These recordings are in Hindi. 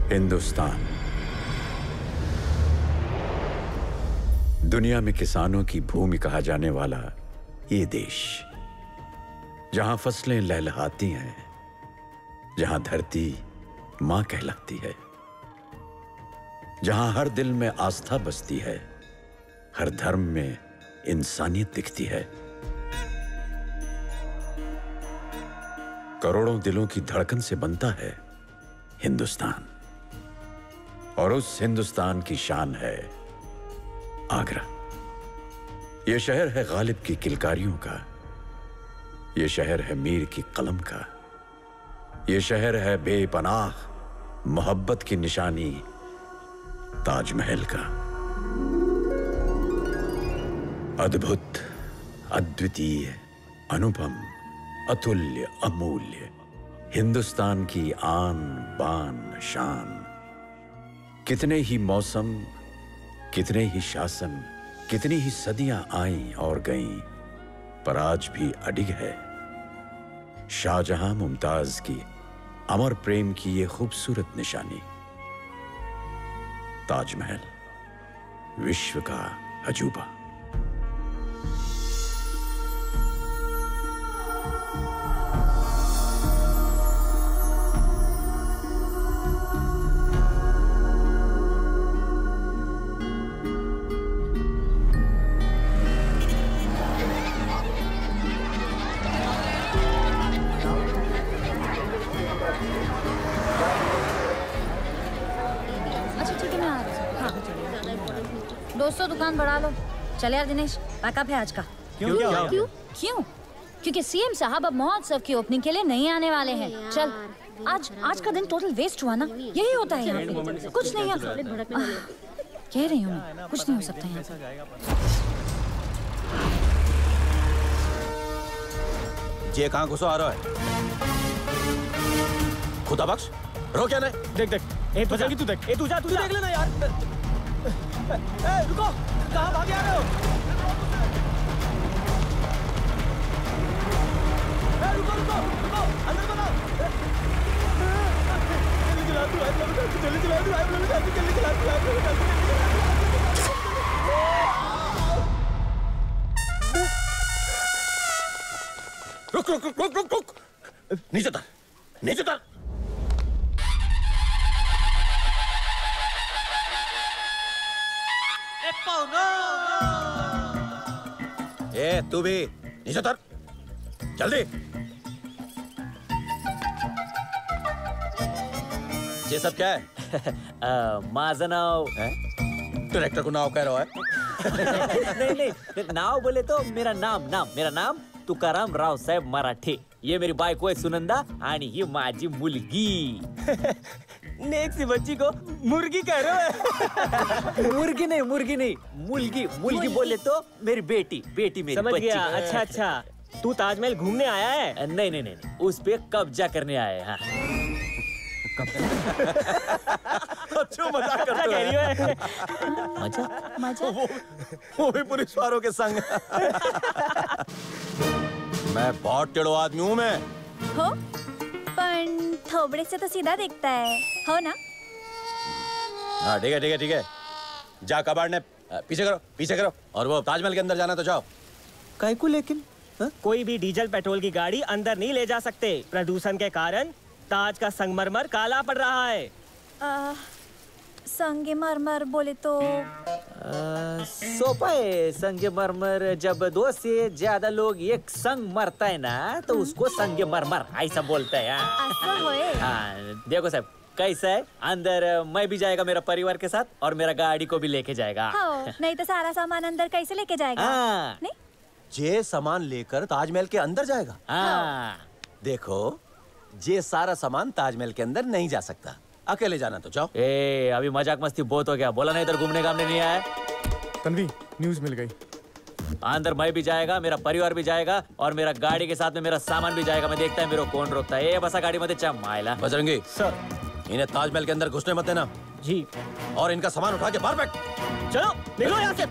हिंदुस्तान दुनिया में किसानों की भूमि कहा जाने वाला ये देश, जहां फसलें लहलहाती हैं, जहां धरती मां कहलाती है, जहां हर दिल में आस्था बसती है, हर धर्म में इंसानियत दिखती है। करोड़ों दिलों की धड़कन से बनता है हिंदुस्तान, और उस हिंदुस्तान की शान है आगरा। यह शहर है गालिब की किलकारियों का, यह शहर है मीर की कलम का, यह शहर है बेपनाह मोहब्बत की निशानी ताजमहल का। अद्भुत, अद्वितीय, अनुपम, अतुल्य, अमूल्य हिंदुस्तान की आन बान शान। कितने ही मौसम, कितने ही शासन, कितनी ही सदियां आईं और गईं, पर आज भी अडिग है शाहजहां मुमताज की अमर प्रेम की ये खूबसूरत निशानी, ताजमहल, विश्व का अजूबा। दोस्तों दुकान बढ़ा लो। चले यार दिनेश, पैकअप है आज का। क्यों? क्योंकि सीएम साहब अब महोत्सव की ओपनिंग के लिए नहीं आने वाले हैं। चल, आज का दिन टोटल वेस्ट हुआ ना, यही होता है यहाँ पे। कुछ नहीं है, कह रही हूँ मैं, कुछ नहीं हो सकता यहाँ। ये कहाँ घुसो आ रहा है? खुदा बख्श, रो क्या नहीं? देख, तू देख, तू जा देख लेना यार। रुको, कहाँ भागे आ रहे हो? रुको, अंदर बनाओ। जल्दी चला रुक। नीचे उतर। ए, तू भी नीचे उतर, जल्दी। ये सब क्या है? माझं नाव है। डायरेक्टर को नाव कह रहा है? नहीं, नाव बोले तो मेरा नाम तुकाराम रावसाहेब मराठे। ये मेरी बायको आहे सुनंदा आणि ही माझी मुलगी। नेक्स्ट बच्ची को मुर्गी कह रहे हो? मुर्गी नहीं, मुलगी बोले तो मेरी बेटी मेरी समझ बच्ची। गया। अच्छा, तू ताजमहल घूमने आया है? नहीं, उस पे कब्जा करने आए हैं। अच्छा, मजाक करते है। मजा वो भी पुलिस वालों के संग। मैं बहुत टेढ़ो आदमी हूँ मैं। हो, पर थोबड़े से तो सीधा दिखता है, हो ना? हाँ, ठीक है। जा, कबाड़ ने पीछे करो। और वो ताजमहल के अंदर जाना तो जाओ। काय को लेकिन? कोई भी डीजल पेट्रोल की गाड़ी अंदर नहीं ले जा सकते। प्रदूषण के कारण ताज का संगमरमर काला पड़ रहा है। संगमरमर बोले तो सोपा है। संगमरमर जब 2 से ज्यादा लोग एक संग मरता है ना, तो उसको संगमरमर ऐसा बोलते हैं। हाँ, देखो साहब कैसा है, अंदर मैं भी जाएगा मेरा परिवार के साथ, और मेरा गाड़ी को भी लेके जाएगा। नहीं तो सारा सामान अंदर कैसे लेके जाएगा? नहीं, ये सामान लेकर ताजमहल के अंदर जाएगा। देखो, ये सारा सामान ताजमहल के अंदर नहीं जा सकता, अकेले जाना तो जाओ। अभी मजाक मस्ती बहुत हो गया, बोला नहीं इधर घूमने घामने नहीं आया। तन्वी, न्यूज़ मिल गई। अंदर मैं भी जाएगा, मेरा परिवार भी जाएगा, और मेरा गाड़ी के साथ में मेरा सामान भी जाएगा। मैं देखता है मेरे को कौन रोकता है। बसा गाड़ी मत चमाइला। बजरंगी सर, इन्हें ताजमहल के अंदर घुसने मत देना। जी। और इनका सामान उठा के बाहर बैठ। चलो निकलो यहाँ से।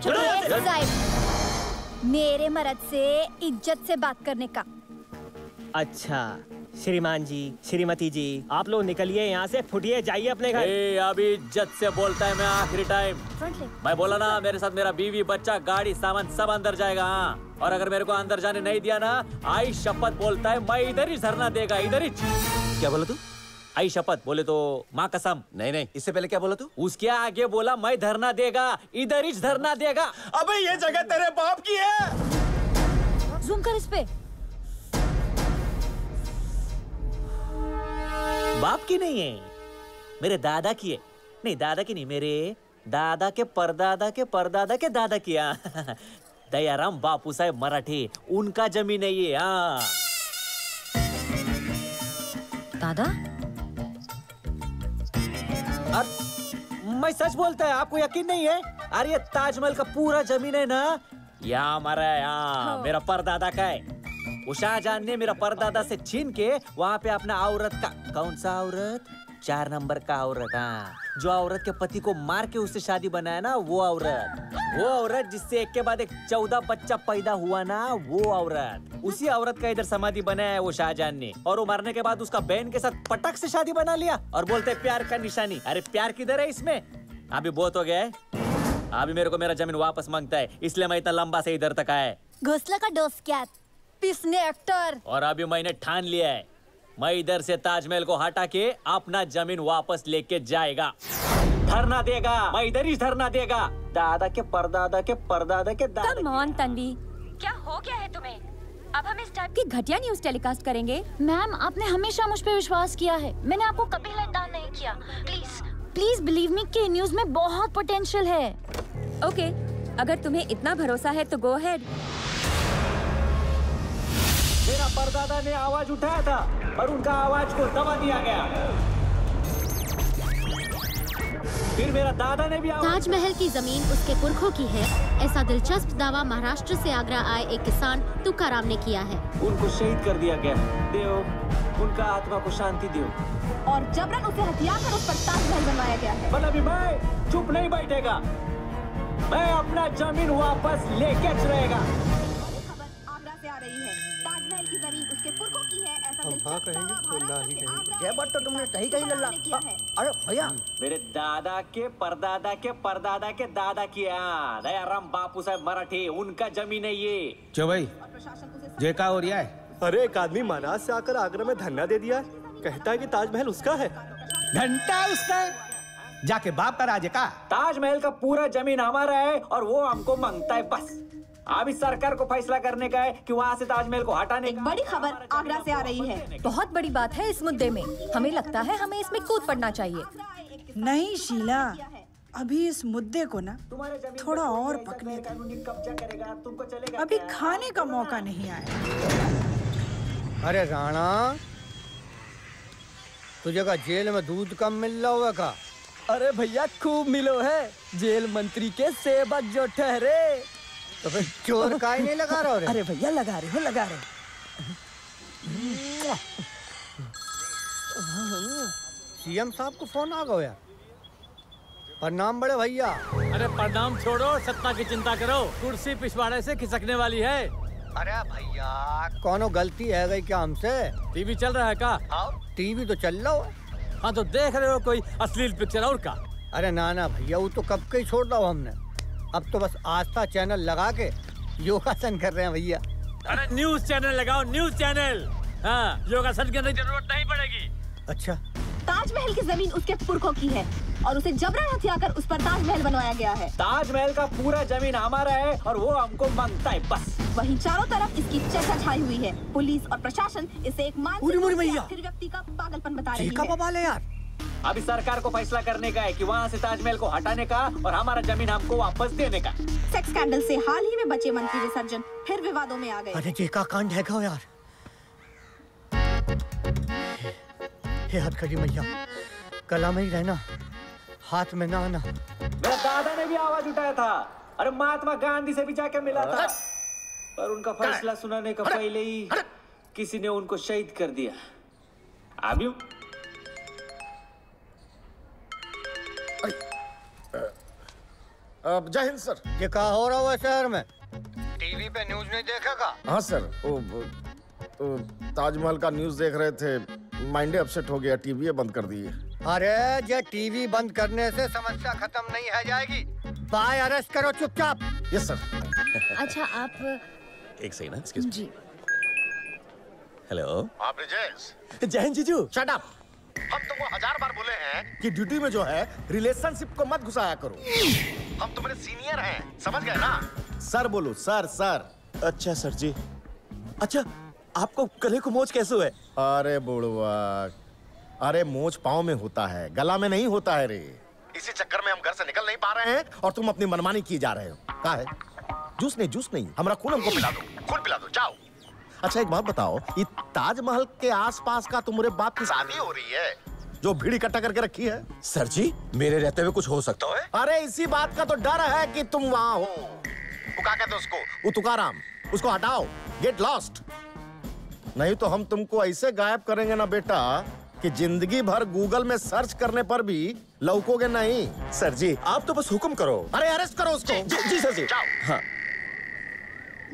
मेरे मर्द से इज्जत से बात करने का। अच्छा, श्रीमान जी, श्रीमती जी, आप लोग निकलिए यहाँ से, फुटिए, जाइए अपने घर। अभी इज्जत से बोलता है, मैं आखिरी टाइम। मैं बोला ना, मेरे साथ मेरा बीवी, बच्चा, गाड़ी, सामान सब अंदर जाएगा। हाँ, और अगर मेरे को अंदर जाने नहीं दिया ना, आई शपथ बोलता है मैं इधर ही धरना देगा, इधर ही। क्या बोला तू? आई शपथ बोले तो माँ कसम। नहीं, इससे पहले क्या बोला तू? उसके आगे बोला मैं धरना देगा, इधर ही धरना देगा। अबे ये जगह तेरे बाप की है। जूम कर इस पे। बाप की नहीं है, मेरे दादा की है। नहीं, दादा की नहीं, मेरे दादा के परदादा के परदादा के दादा की। दयाराम बापू साहेब मराठे, उनका जमीन है ये। हाँ दादा, मैं सच बोलता है, आपको यकीन नहीं है? अरे ये ताजमहल का पूरा जमीन है ना, यहाँ हमारा है। यहाँ मेरा परदादा का है। वो शाहजहां ने मेरा परदादा से छीन के वहाँ पे अपना औरत का, कौन सा औरत? 4 नंबर का औरत। हाँ, जो औरत के पति को मार के उससे शादी बनाया ना, वो औरत जिससे एक के बाद एक 14 बच्चा पैदा हुआ ना, वो औरत। उसी औरत का इधर समाधि बनाया है वो शाहजहां ने। और वो मरने के बाद उसका बहन के साथ पटक से शादी बना लिया और बोलते प्यार का निशानी। अरे प्यार किधर है इसमें? अभी बहुत हो गया है। अभी मेरे को मेरा जमीन वापस मांगता है, इसलिए मैं इतना लंबा से इधर तक आया। घोसला का डोस क्या पिसने एक्टर। और अभी मैंने ठान लिया है, मैं इधर से ताजमहल को हटा के अपना जमीन वापस लेके जाएगा, धरना देगा, मैं इधर ही धरना देगा। दादा के परदादा के परदादा के दादा। कम ऑन तन्वी, क्या हो गया है तुम्हें? अब हम इस टाइप की घटिया न्यूज टेलीकास्ट करेंगे? मैम, आपने हमेशा मुझ पे विश्वास किया है, मैंने आपको कभी लेट डाउन नहीं किया। प्लीज बिलीव मी कि न्यूज में बहुत पोटेंशियल है। ओके, अगर तुम्हें इतना भरोसा है तो गो अहेड। मेरा परदादा ने आवाज उठाया था पर उनका आवाज को दबा दिया गया। फिर मेरा दादा ने भी ताजमहल की जमीन उसके पुरखों की है, ऐसा दिलचस्प दावा महाराष्ट्र से आगरा आए एक किसान तुकाराम ने किया है। उनको शहीद कर दिया गया। देव उनका आत्मा को शांति दो। और जबरन उसे हथियार कर उस पर ताजमहल बनवाया गया है। पर अभी मैं चुप नहीं बैठेगा, मैं अपना जमीन वापस लेके रहेगा। आगरा से आ रही है, ताजमहल की जमीन उसके पुरखों की है, ऐसा हाँ कहेंगे तो ना ही कहेंगे। ये बात तो तुमने सही कही लल्ला। अरे भैया, मेरे दादा के परदादा के परदादा के दादा की। दयाराम बापू साहेब मराठे, उनका जमीन है ये। क्यों भाई, ये क्या हो रहा है? अरे एक आदमी महाराज से आकर आगरा में धरना दे दिया, कहता है कि ताजमहल उसका है। घंटा उसका है? जाके बाप का राज का। ताजमहल का पूरा जमीन हमारा है और वो हमको मांगता है बस। अभी सरकार को फैसला करने का है कि वहाँ से ताजमहल को हटाने का। बड़ी खबर आगरा से आ रही है, बहुत बड़ी बात है इस मुद्दे में। हमें लगता है हमें इसमें कूद पड़ना चाहिए। नहीं शीला, अभी इस मुद्दे को ना थोड़ा और पकने दे। अभी खाने का मौका नहीं आया। अरे राणा, तुझे का जेल में दूध कम मिल रहा होगा का? अरे भैया खूब मिलो है, जेल मंत्री के सेवक जो ठहरे। तो फिर चोर काहे नहीं लगा रहा? अरे भैया लगा रहे हो। सीएम साहब को फोन आ गया। प्रणाम बड़े भैया। अरे प्रणाम छोड़ो, सत्ता की चिंता करो, कुर्सी पिछवाड़े से खिसकने वाली है। अरे भैया, कोनो गलती है गई क्या हमसे? टीवी चल रहा है का? टीवी तो चल रहा है। हाँ तो देख रहे हो कोई अश्लील पिक्चर और का? अरे ना भैया, वो तो कब के ही छोड़ रहा हूँ हमने। अब तो बस आस्था चैनल लगा के योगासन कर रहे हैं भैया। अरे न्यूज चैनल लगाओ, न्यूज चैनल। हाँ, योगासन की जरूरत नहीं पड़ेगी। अच्छा, ताजमहल की जमीन उसके पुरखों की है और उसे जबरन हथियार कर उस पर ताजमहल बनवाया गया है। ताजमहल का पूरा जमीन हमारा है और वो हमको मांगता है बस। वहीं चारों तरफ इसकी चर्चा छाई हुई है। पुलिस और प्रशासन इसे एक मानसिक व्यक्ति का पागलपन बता रही है। यार, अभी सरकार को फैसला करने का है कि वहाँ से ताजमहल को हटाने का और हमारा जमीन हमको वापस देने का। सेक्स स्कैंडल से हाल ही में बचे मंत्री विसर्जन फिर विवादों में आ गए। अरे ये का कांड है का यार? हे हद करी मैया, कला में ही रहना, हाथ में ना आना। मेरा दादा ने भी आवाज उठाया था, अरे महात्मा गांधी से भी जाके मिला था, पर उनका फैसला सुनाने का पहले ही किसी ने उनको शहीद कर दिया। अभी जय हिंद सर। ये क्या हो रहा हुआ शहर में? टीवी पे न्यूज नहीं देखा का? हाँ सर, ताजमहल का न्यूज़ देख रहे थे, माइंड अपसेट हो गया, टीवी बंद कर दिए। अरे ये टीवी बंद करने से समस्या खत्म नहीं है जाएगी। बाय अरेस्ट करो चुपचाप। Yes sir. अच्छा आप एक सेकंड ना, एक्सक्यूज जी। हेलो। आप ब्रिजेश। जय हिंद जीजू। Shut up. हम तुमको 1000 बार बोले हैं कि ड्यूटी में जो है रिलेशनशिप को मत घुसाया करो। हम तुम्हारे सीनियर हैं, समझ गए ना? सर बोलो, सर सर। अच्छा सर जी। अच्छा आपको गले को मोच कैसे हुए? अरे बुढ़वा, अरे मोच पाँव में होता है, गला में नहीं होता है रे। इसी चक्कर में हम घर से निकल नहीं पा रहे हैं और तुम अपनी मनमानी की जा रहे हो। क्या है? जूस नहीं, हमारा खून हमको पिला दो, खून पिला दो, जाओ। अच्छा एक बात बताओ, ये ताजमहल के आसपास का तुम्हारे बाप की शादी हो रही है जो भीड़ इकट्ठा करके रखी है? सर जी मेरे रहते हुए कुछ हो सकता है? अरे इसी बात का तो डर है कि तुम वहाँ हो। वो क्या कहते उसको? वो तुकाराम, उसको हटाओ, गेट लॉस्ट। नहीं तो हम तुमको ऐसे गायब करेंगे ना बेटा कि जिंदगी भर गूगल में सर्च करने पर भी लौकोगे नहीं। सर जी आप तो बस हुक्म करो। अरे अरेस्ट करो उसको। जी सर जी। जाओ। हाँ।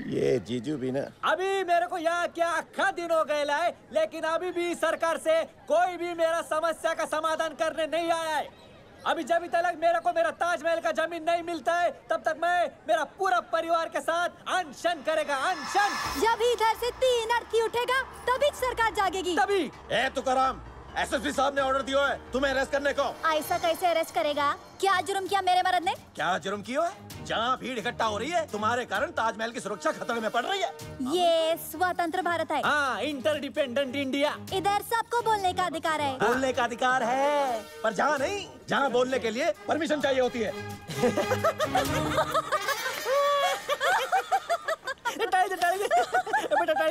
ये जीजू भी ना। अभी मेरे को यहाँ क्या अक्खा दिन हो गए लाए, लेकिन अभी भी सरकार से कोई भी मेरा समस्या का समाधान करने नहीं आया है। अभी जब तक मेरे को मेरा ताजमहल का जमीन नहीं मिलता है तब तक मैं मेरा पूरा परिवार के साथ अनशन करेगा, अनशन। जब इधर से 3 अर्थी उठेगा तभी सरकार जागेगी। तभी। ए तुकाराम, एसएसपी साहब ने ऑर्डर दिया है तुम्हें अरेस्ट करने को। ऐसा कैसे अरेस्ट करेगा? क्या जुर्म किया मेरे मर्द ने? क्या जुर्म किया? जहाँ भीड़ इकट्ठा हो रही है तुम्हारे कारण ताजमहल की सुरक्षा खतरे में पड़ रही है। ये स्वतंत्र भारत है। हाँ, इंटरडिपेंडेंट इंडिया। इधर सबको बोलने का अधिकार है। बोलने का अधिकार है, पर जहाँ नहीं, जहाँ बोलने के लिए परमिशन चाहिए होती है।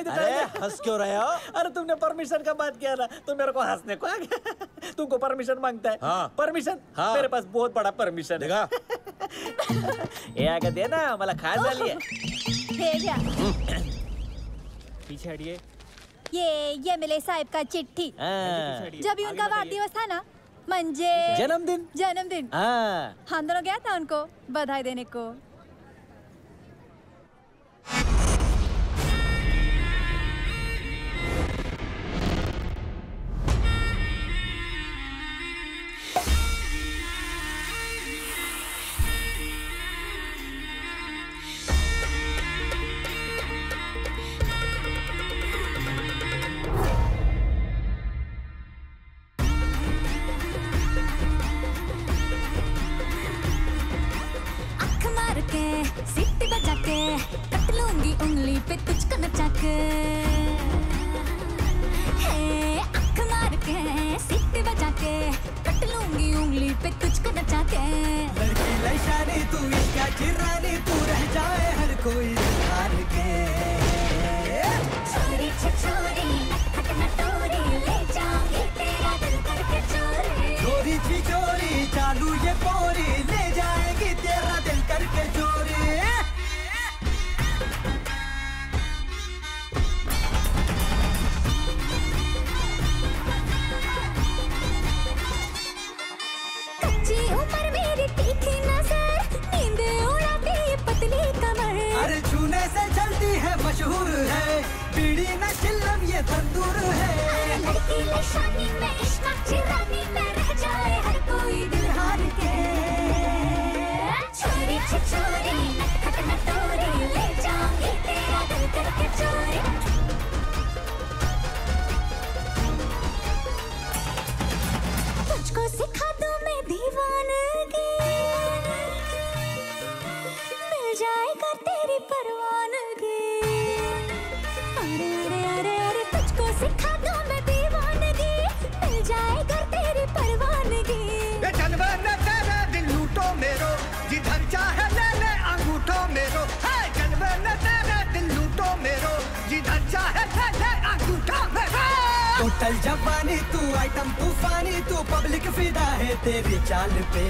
अरे हंस क्यों रहे हो? अरे तुमने परमिशन का बात किया ना तो मेरे को हंसने को आ गया। तुमको परमिशन मांगता है? हाँ। परमिशन? हाँ। मेरे पास बहुत बड़ा परमिशन है। देखा? ये आगे देना, मला खा झाली है। पीछे हटिए। ये मिले साहब का चिट्ठी। जब भी उनका वाढदिवस था ना, म्हणजे जन्मदिन। हम दोनों गया था उनको बधाई देने को। सीटी बजा के कट लूंगी उंगली पे तुझको नचा के। आँख मार के सीटी बजा के कट लूंगी उंगली पे तुझको नचा के। लड़की लैशानी तू इसका चिरानी, तू रह जाए हर कोई हार के। छोरी छोरी हटना तोरी, ले जाऊंगी तेरा दिल करके चोरी। चोरी छिचोरी चालू ये पोरी, ले जाएगी तेरा दिल करके चोरी। कच्ची उम्र मेरी तीखी नजर, नींद उड़ाती ये पतली कमर। अरे छूने से जल्दी है, मशहूर है, बीड़ी न चिल्लम ये तंदूर है। अरे लड़की लैशानी में इश्क चिरानी में रह जाए हर कोई दिल हार के। छोरी छोरी हटना तोरी, ले जाऊंगी तेरा दिल करके चोरी। तुझको सिखा दूं मैं दीवानगी, मिल जाएगा तेरी परवानगी। अरे अरे अरे अरे तुझको सिखा दूं मैं दीवानगी, मिल जाएगा तेरी परवानगी। ये जानवर न तेरा दिल लूटो मेरो, जिधर चाहे ले ले अंगूठो मेरो। है जानवर न तेरा दिल लूटो मेरो, जिधर चाहे ले ले अंगूठो मेरो। टोटल जवानी तू आइटम तूफानी, तू पब्लिक फिदा है तेरी चाल पे।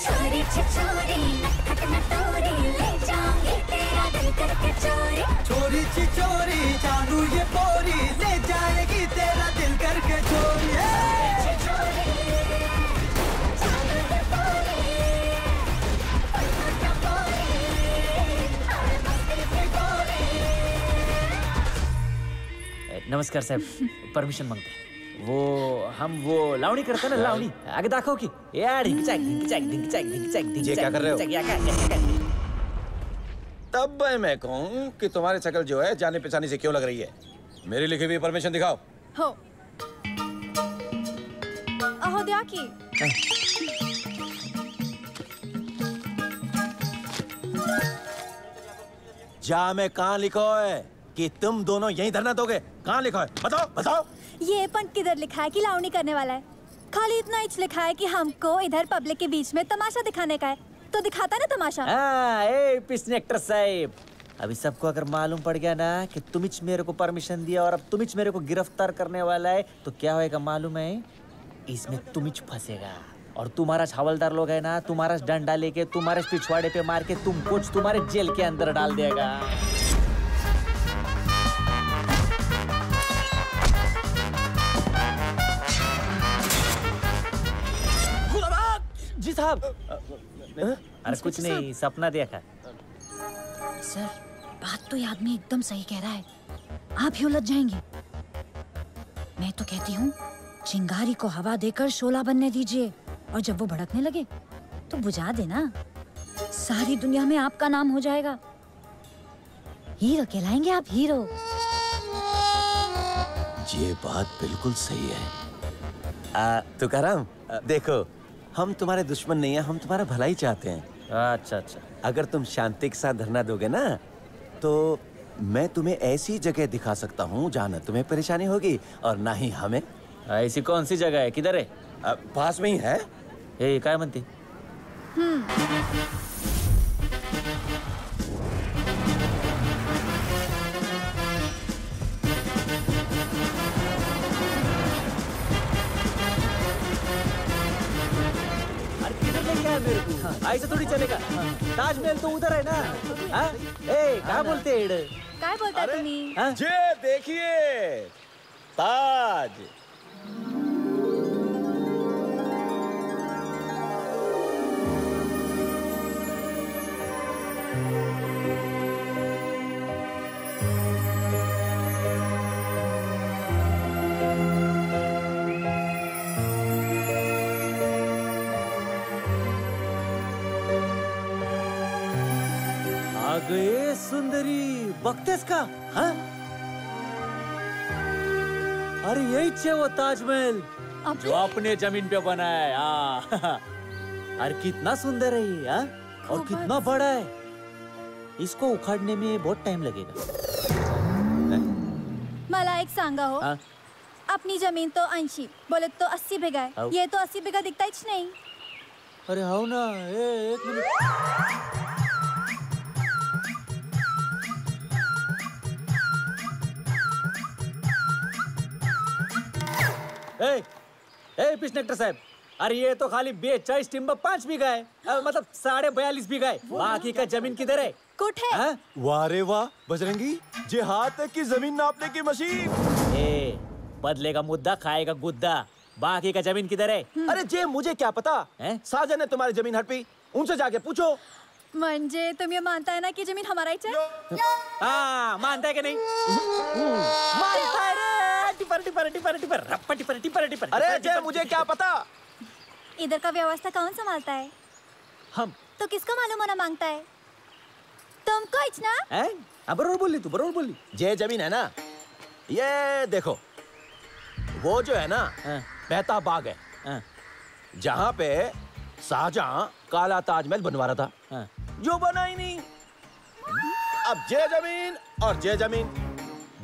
छोरी छोरी हटना तोरी, ले जाऊंगी तेरा दिल करके चोरी। चोरी छिचोरी जानू ये पोरी, ले जाएगी तेरा दिल करके चोरी। नमस्कार साहेब, परमिशन मागते. वो हम वो लावणी करते ना, लावणी. आगे दाखव की. यार ढिंचक ढिंचक ढिंचक ढिंचक ढिंचक. ये क्या कर रहे हो? क्या? तब मैं कहूँ कि तुम्हारी शक्ल जो है जाने पहचाने से क्यों लग रही है. मेरी लिखी हुई परमिशन दिखाओ. हो अहोदया की. जा में कहाँ लिखो है कि तुम दोनों यहीं धरना दोगे? कहाँ लिखो है? बताओ. ये पण किधर लिखा है कि लावणी करने वाला है? खाली इतना ही लिखा है कि हमको इधर पब्लिक के बीच में तमाशा दिखाने का है, तो दिखाता ना तमाशा. ए पिस्नेक्टर साहब, अभी सबको अगर मालूम पड़ गया ना कि तुमिच मेरे को परमिशन दिया और अब तुमिच मेरे को गिरफ्तार करने वाला है, तो क्या होएगा मालूम है? इसमें तुमिच फंसेगा और तुम्हारा हवलदार लोग है ना, तुम्हारा डंडा लेके तुम्हारे पिछवाड़े पे मार के तुमको तुम्हारे जेल के अंदर डाल देगा. जी साहब. अरे कुछ नहीं, सपना देखा. सर, बात तो ये आदमी एकदम सही कह रहा है. आप ही उलझ जाएंगे. मैं तो कहती हूँ चिंगारी को हवा देकर शोला बनने दीजिए, और जब वो भड़कने लगे तो बुझा देना. सारी दुनिया में आपका नाम हो जाएगा. हीरो कहलाएंगे आप, हीरो. ये बात बिल्कुल सही है. तुकाराम, देखो हम तुम्हारे दुश्मन नहीं है, हम तुम्हारा भला ही चाहते हैं. अच्छा. अगर तुम शांति के साथ धरना दोगे ना, तो मैं तुम्हें ऐसी जगह दिखा सकता हूँ जहाँ न तुम्हें परेशानी होगी और ना ही हमें. ऐसी कौन सी जगह है? किधर है? पास में ही है. ए काय म्हणते? मेरे को ऐसे थोड़ी चलेगा. ताजमहल तो उधर है ना. ए क्या बोलते हैं? काय बोलता तुम्ही? ये देखिए ताज. गए सुंदरी, बघतेस का? हाँ? अरे यही है वो ताजमहल जो अपने जमीन पे बना है. अरे कितना सुंदर है ये, हाँ? और कितना बड़ा है. इसको उखाड़ने में बहुत टाइम लगेगा. मला एक सांगा हो. अपनी जमीन तो 80, बोले तो 80 बीघा है. ये तो 80 बीघा दिखता ही नहीं. अरे हाँ ना. एक मिनट. ए पिस्नेक्टर साहब, अरे ये तो खाली 42 टिम्बर 5 बीघा है. मतलब 42.5 बीघा है. बाकी का जमीन किधर है? कुठे? वाह रे वाह बजरंगी, जे हाथ की जमीन नापने की मशीन. ए बदलेगा मुद्दा, खाएगा गुद्दा. बाकी का जमीन किधर है? अरे जे मुझे क्या पता. साजन ने तुम्हारी जमीन हड़पी, उनसे जाके पूछो. म्हणजे तुम्ही मानता है ना कि जमीन हमारा ही है? हाँ, मानता है कि नहीं? मानता है रे. टिपर. अरे जे मुझे क्या पता. इधर का व्यवस्था कौन संभालता है? हम. तो किसको मालूम होना मांगता है? तुमको ही ना. बरोबर बोली तू, बरोबर बोली. जे जमीन है ना, ये देखो, वो जो है ना बहता बाग है, जहाँ पे शाहजहां काला ताजमहल बनवा रहा था, जो बना ही नहीं. अब जे जमीन और जे जमीन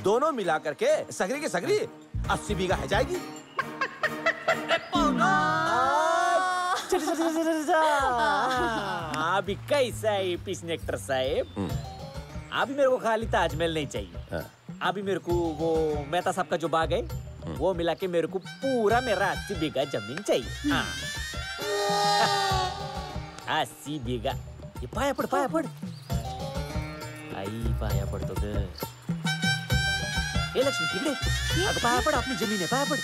दोनों मिला करके सगरी की सगरी 80 बीघा है जाएगी. अभी कैसा है पिस्नेक्टर साहब? अभी मेरे को खाली ताजमहल नहीं चाहिए. अभी मेरे को वो मेहता साहब का जो बाग है, वो मिला के मेरे को पूरा मेरा 80 बीघा जमीन चाहिए. 80 बीघा. ये पाया पड़. आई पाया पडतो ग. ए लक्ष्मी तिकडे, अगं पाया पड, अपनी जमीन है, पाया पड.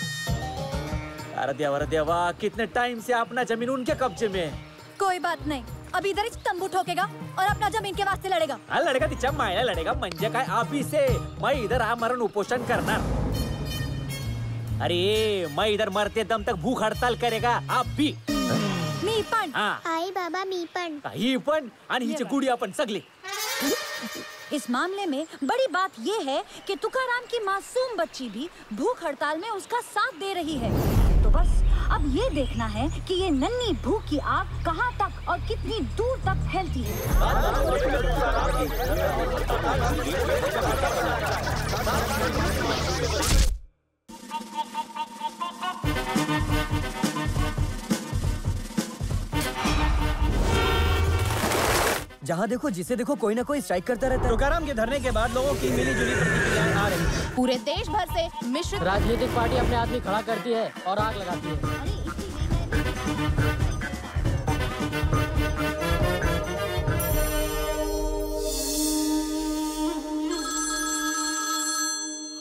अरे देवा कितने टाइम से अपना जमीन उनके कब्जे में है. कोई बात नहीं, अभी इधर ही तंबू ठोकेगा और अपना जमीन के वास्ते लड़ेगा. लड़ेगा तिच्या मायला लड़ेगा म्हणजे काय अभी से मैं इधर आमरण उपोषण करणार. अरे मैं इधर मरते दम तक भूख हड़ताल करेगा आप भी. मी पण. आई बाबा मी पण. ही पण आणि हिचे गुडिया पण सगळे. इस मामले में बड़ी बात ये है कि तुकाराम की मासूम बच्ची भी भूख हड़ताल में उसका साथ दे रही है. तो बस अब ये देखना है कि ये नन्ही भूख की आग कहाँ तक और कितनी दूर तक फैलती है. जहाँ देखो जिसे देखो कोई ना कोई स्ट्राइक करता रहता है. तुकाराम के धरने के बाद लोगों की मिलीजुली प्रतिक्रियाएं आ रही हैं. पूरे देश भर से मिश्रित राजनीतिक पार्टी अपने आदमी खड़ा करती है और आग लगाती है.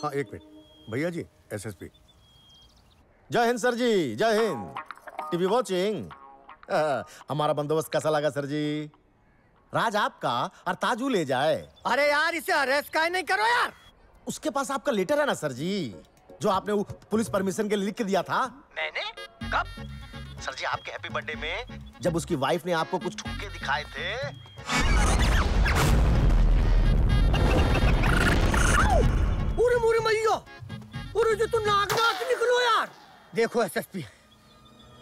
हाँ एक मिनट भैया जी. एसएसपी. जय हिंद सर जी. जय हिंद. TV watching. हमारा बंदोबस्त कैसा लगा सर जी? राज आपका और ताजू ले जाए. अरे यार इसे अरेस्ट काहे नहीं करो यार. उसके पास आपका लेटर है ना सर जी, जो आपने वो पुलिस परमिशन के लिए लिख के दिया था. मैंने कब? सर जी आपके हैप्पी बर्थडे में जब उसकी वाइफ ने आपको कुछ ठुमके दिखाए थे. पूरे मुरे मैया पूरे जो तुम नाक निकलो यार. देखो एसएसपी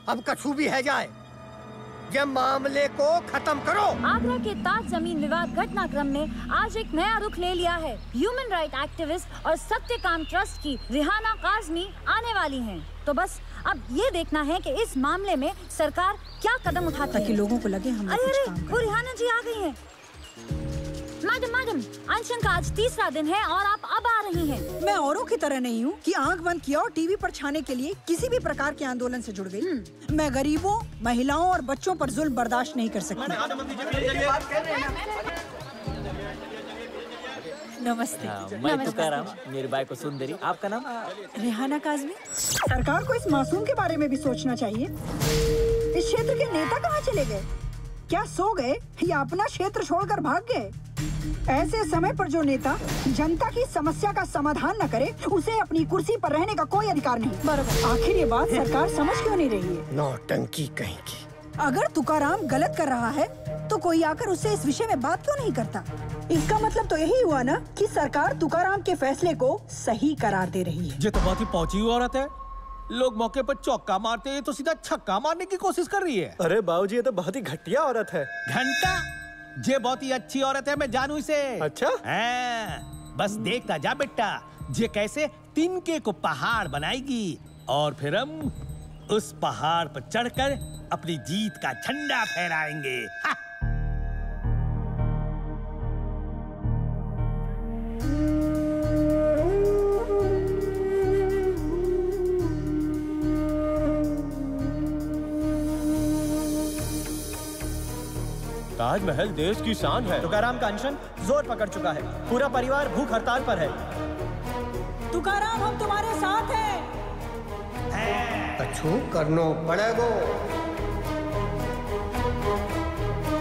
अब कछु भी है जाए ये मामले को खत्म करो. आगरा के ताज जमीन विवाद घटनाक्रम ने आज एक नया रुख ले लिया है. ह्यूमन राइट एक्टिविस्ट और सत्यकाम ट्रस्ट की रिहाना काज़मी आने वाली हैं. तो बस अब ये देखना है कि इस मामले में सरकार क्या कदम उठाती है ताकि लोगों को लगे हम कुछ काम वो रिहाना जी आ गई हैं. मैडम अनशन का आज तीसरा दिन है और आप अब आ रही हैं. मैं औरों की तरह नहीं हूँ कि आंख बंद किया और टीवी पर छाने के लिए किसी भी प्रकार के आंदोलन से जुड़ गई. मैं गरीबों, महिलाओं और बच्चों पर जुल्म बर्दाश्त नहीं कर सकती. नमस्ते. मैं तुकाराम, मेरी बाई को सुंदरी. आपका नाम? रिहाना काज़मी. सरकार को इस मासूम के बारे में भी सोचना चाहिए. इस क्षेत्र के नेता कहाँ चले गए? क्या सो गए या अपना क्षेत्र छोड़कर भाग गए? ऐसे समय पर जो नेता जनता की समस्या का समाधान न करे उसे अपनी कुर्सी पर रहने का कोई अधिकार नहीं. बराबर. आखिर ये बात सरकार समझ क्यों नहीं रही है? नौटंकी कहीं की. अगर तुकाराम गलत कर रहा है तो कोई आकर उससे इस विषय में बात क्यों नहीं करता? इसका मतलब तो यही हुआ ना कि सरकार तुकाराम के फैसले को सही करार दे रही है. ये तो बहुत ही पहुंची हुई औरत है. लोग मौके पर चौका मारते हैं तो सीधा छक्का मारने की कोशिश कर रही है. अरे बाबूजी ये तो बहुत ही घटिया औरत है. घंटा ये बहुत ही अच्छी औरत है. मैं जानू इसे. अच्छा बस देखता जा बेटा ये कैसे तिनके को पहाड़ बनाएगी और फिर हम उस पहाड़ पर चढ़कर अपनी जीत का झंडा फहराएंगे. ताजमहल देश की शान है. तुकाराम का अनशन जोर पकड़ चुका है. पूरा परिवार भूख हड़ताल पर है. तुकाराम हम तुम्हारे साथ हैं. कछु करनो पड़ेगो.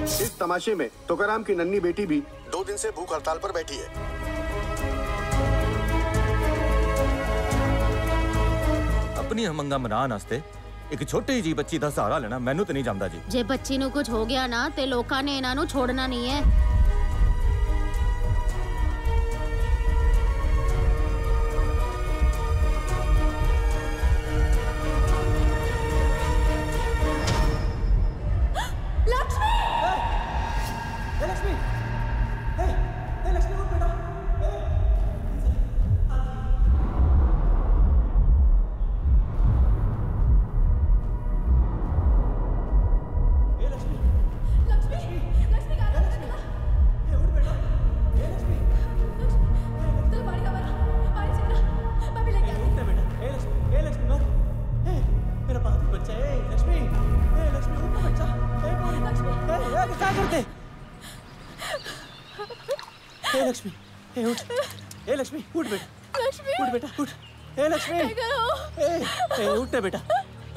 इस तमाशे में तुकाराम की नन्ही बेटी भी 2 दिन से भूख हड़ताल पर बैठी है. अपनी हमंगा मनान वास्ते एक छोटी जी बच्ची का सहारा लेना मैनू तो नहीं जमदा जी. जे बच्ची नू कुछ हो गया ना ते लोकां ने इन्हां नू छोड़ना नहीं है.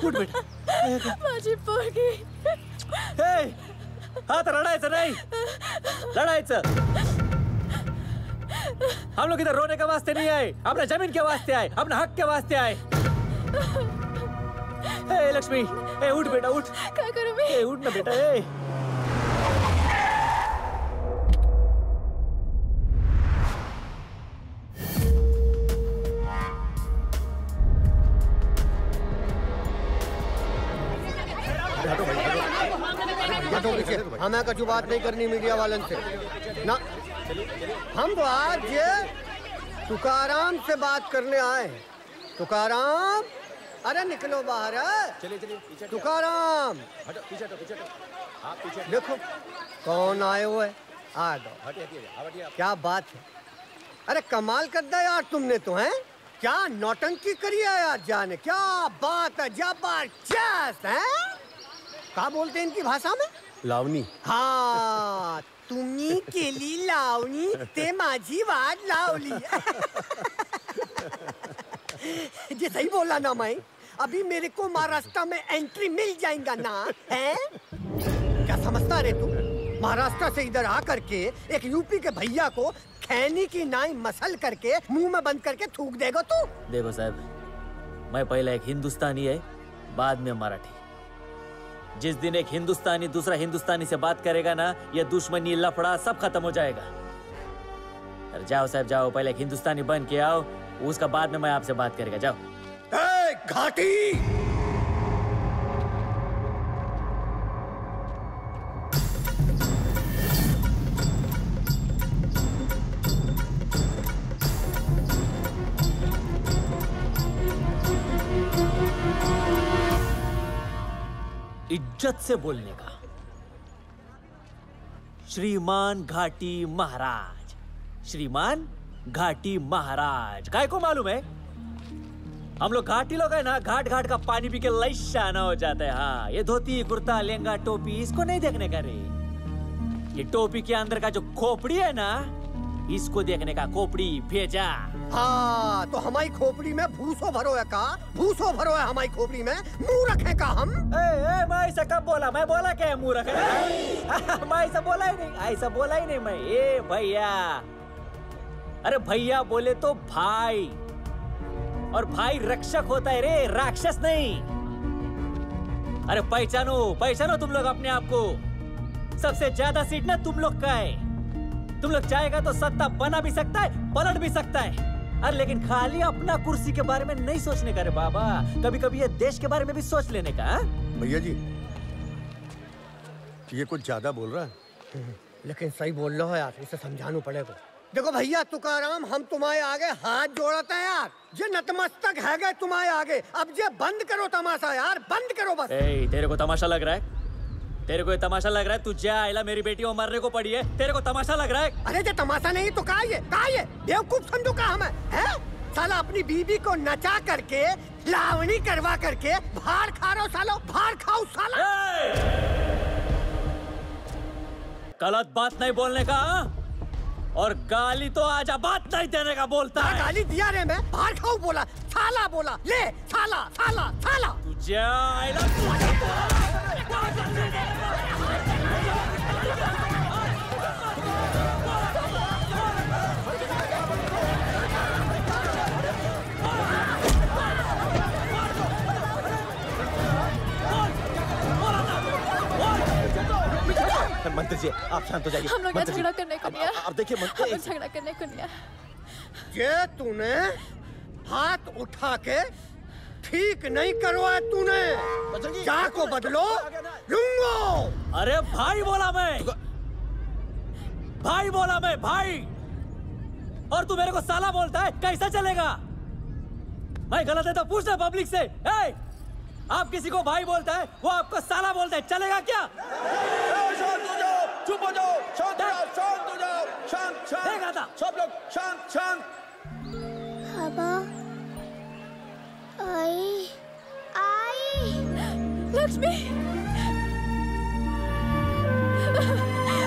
उठ बेटा. माझी पोरगी. आता लढायचं नाही, लढायचं। हम लोग इधर रोने के वास्ते नहीं आए, अपना जमीन के वास्ते आए, अपना हक के वास्ते आए। ए लक्ष्मी, ए उठ बेटा उठ। क्या करूं मैं? ए उठ ना बेटा, ए। हमें कछु बात नहीं करनी मीडिया वालन से ना। हम तो आज तुकाराम से बात करने आए। तुकाराम, अरे निकलो बाहर। चलिए चलिए तुकाराम, देखो कौन आए हुए। आ दो, क्या बात है। अरे कमाल कर दिया यार तुमने तो, हैं? क्या नौटंकी करी है यार जाने। क्या बात है, जबरदस्त है। क्या बोलते हैं इनकी भाषा में? लावणी। हाँ, तुम्ही केली लावणी ते माझी वाट लावली। ये सही बोला ना मैं? अभी मेरे को महाराष्ट्र में एंट्री मिल जाएगा ना, है? क्या समझता रे तू? महाराष्ट्र से इधर आकर के एक यूपी के भैया को खैनी की नाई मसल करके मुंह में बंद करके थूक देगा तू? देखो साहब, मैं पहले एक हिंदुस्तानी है, बाद में मराठी। जिस दिन एक हिंदुस्तानी दूसरा हिंदुस्तानी से बात करेगा ना, ये दुश्मनी लफड़ा सब खत्म हो जाएगा। अरे जाओ साहब जाओ, पहले एक हिंदुस्तानी बन के आओ, उसका बाद में मैं आपसे बात करेगा। जाओ। ए घाटी, इज्जत से बोलने का। श्रीमान घाटी महाराज, श्रीमान घाटी महाराज। काय को मालूम है, हम लोग घाटी लोग है ना, घाट घाट का पानी पी के लैशाना हो जाता है। हाँ, ये धोती कुर्ता लहंगा टोपी इसको नहीं देखने का रे। ये टोपी के अंदर का जो खोपड़ी है ना, इसको देखने का। खोपड़ी भेजा। हाँ, तो हमारी खोपड़ी में भूसो भरो है का? भूसो भरो है हमारी खोपड़ी में, मुंह रखे का हम? मैं ऐसा कब बोला? मैं बोला क्या मुंह रखे? मैं ऐसा बोला ही नहीं, ऐसा बोला ही नहीं मैं। ए भैया, अरे भैया बोले तो भाई, और भाई रक्षक होता है रे, राक्षस नहीं। अरे पहचानो पहचानो तुम लोग अपने आप को। सबसे ज्यादा सीट ना तुम लोग का है। तुम लोग चाहेगा तो सत्ता बना भी सकता है, पलट भी सकता है। अरे लेकिन खाली अपना कुर्सी के बारे में नहीं सोचने का रे बाबा, कभी कभी ये देश के बारे में भी सोच लेने का। भैया जी, ये कुछ ज्यादा बोल रहा है। लेकिन सही बोल रहा है यार, इसे समझाना पड़ेगा। देखो भैया तुकाराम, हम तुम्हारे आगे हाथ जोड़ते हैं यार। ये नतमस्तक है गए तुम्हारे आगे। अब ये बंद करो तमाशा यार, बंद करो बस। तेरे को तमाशा लग रहा है? तेरे को ये तमाशा लग रहा है? तू जा आइला, मेरी बेटी को मरने को पड़ी है, तेरे को तमाशा लग रहा है? अरे ये तमाशा नहीं तो कहा ये बेवकूफ समझो का हमें, है? साला अपनी बीबी को नचा करके लावणी करवा करके भार खा रहा हो सालो, भार खाओ साला। गलत बात नहीं बोलने का, और गाली तो आजा बात नहीं देने का बोलता है। गाली दिया रे मैं, भार खाओ बोला, साला बोला, ले साला साला साला। तू जा आइला, मंत्री जी आप शांत हो जाइए। हम लोग झगड़ा करने को नहीं आए। अब देखिए हम झगड़ा करने को नहीं आए। ये तूने हाथ उठा के ठीक नहीं करवाया तूने। जा को बदलो लूंगो। अरे भाई बोला मैं, भाई बोला मैं, भाई। और तू मेरे को साला बोलता है, कैसा चलेगा? मैं गलत है तो पूछना पब्लिक से। आप किसी को भाई बोलता है, वो आपको साला बोलता है, चलेगा क्या? शांत हो जाओ, चुप हो जाओ, शांत हो जाओ, शांत हो जाओ, शांत शांत, सब लोग शांत शांत। पापा, आई आई लक्ष्मी,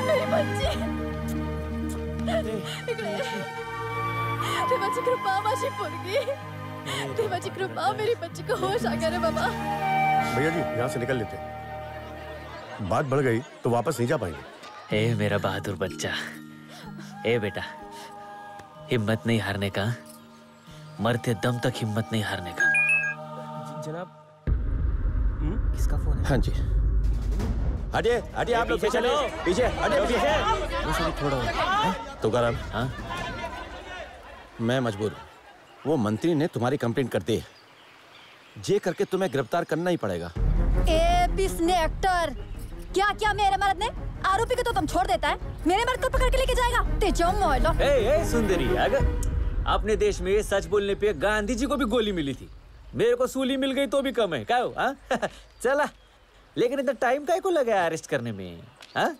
मेरी बच्ची, देवाची कृपा माझी पोरगी, देवाची कृपा मेरी बच्ची को होश आ गया रे बाबा। भैया जी यहाँ से निकल लेते। बात बढ़ गई तो वापस नहीं जा पाएंगे। ए मेरा बहादुर बच्चा, ए बेटा, हिम्मत नहीं हारने का, मरते दम तक हिम्मत नहीं हारने का। जनाब, किसका फोन है? हाँ जी, हटिए हटिए, आप लोग पीछे पीछे हटिए पीछे। थोड़ा तुकाराम, हाँ, मैं मजबूर हूँ। वो मंत्री ने तुम्हारी कंप्लेंट कर दी है, जे करके तुम्हें गिरफ्तार करना ही पड़ेगा। ए पिसने एक्टर, क्या क्या मेरे मर्द ने? आरोपी को तो तुम छोड़ देता है, मेरे मर्द को पकड़ के लेके जाएगा। ते जाओ मोइलो। ए सुंदरी, अगर अपने देश में सच बोलने पे गांधी जी को भी गोली मिली थी, मेरे को सूली मिल गई तो भी कम है। क्या हो? चला, लेकिन इतना टाइम काहे को लगा अरेस्ट करने में? हाँ?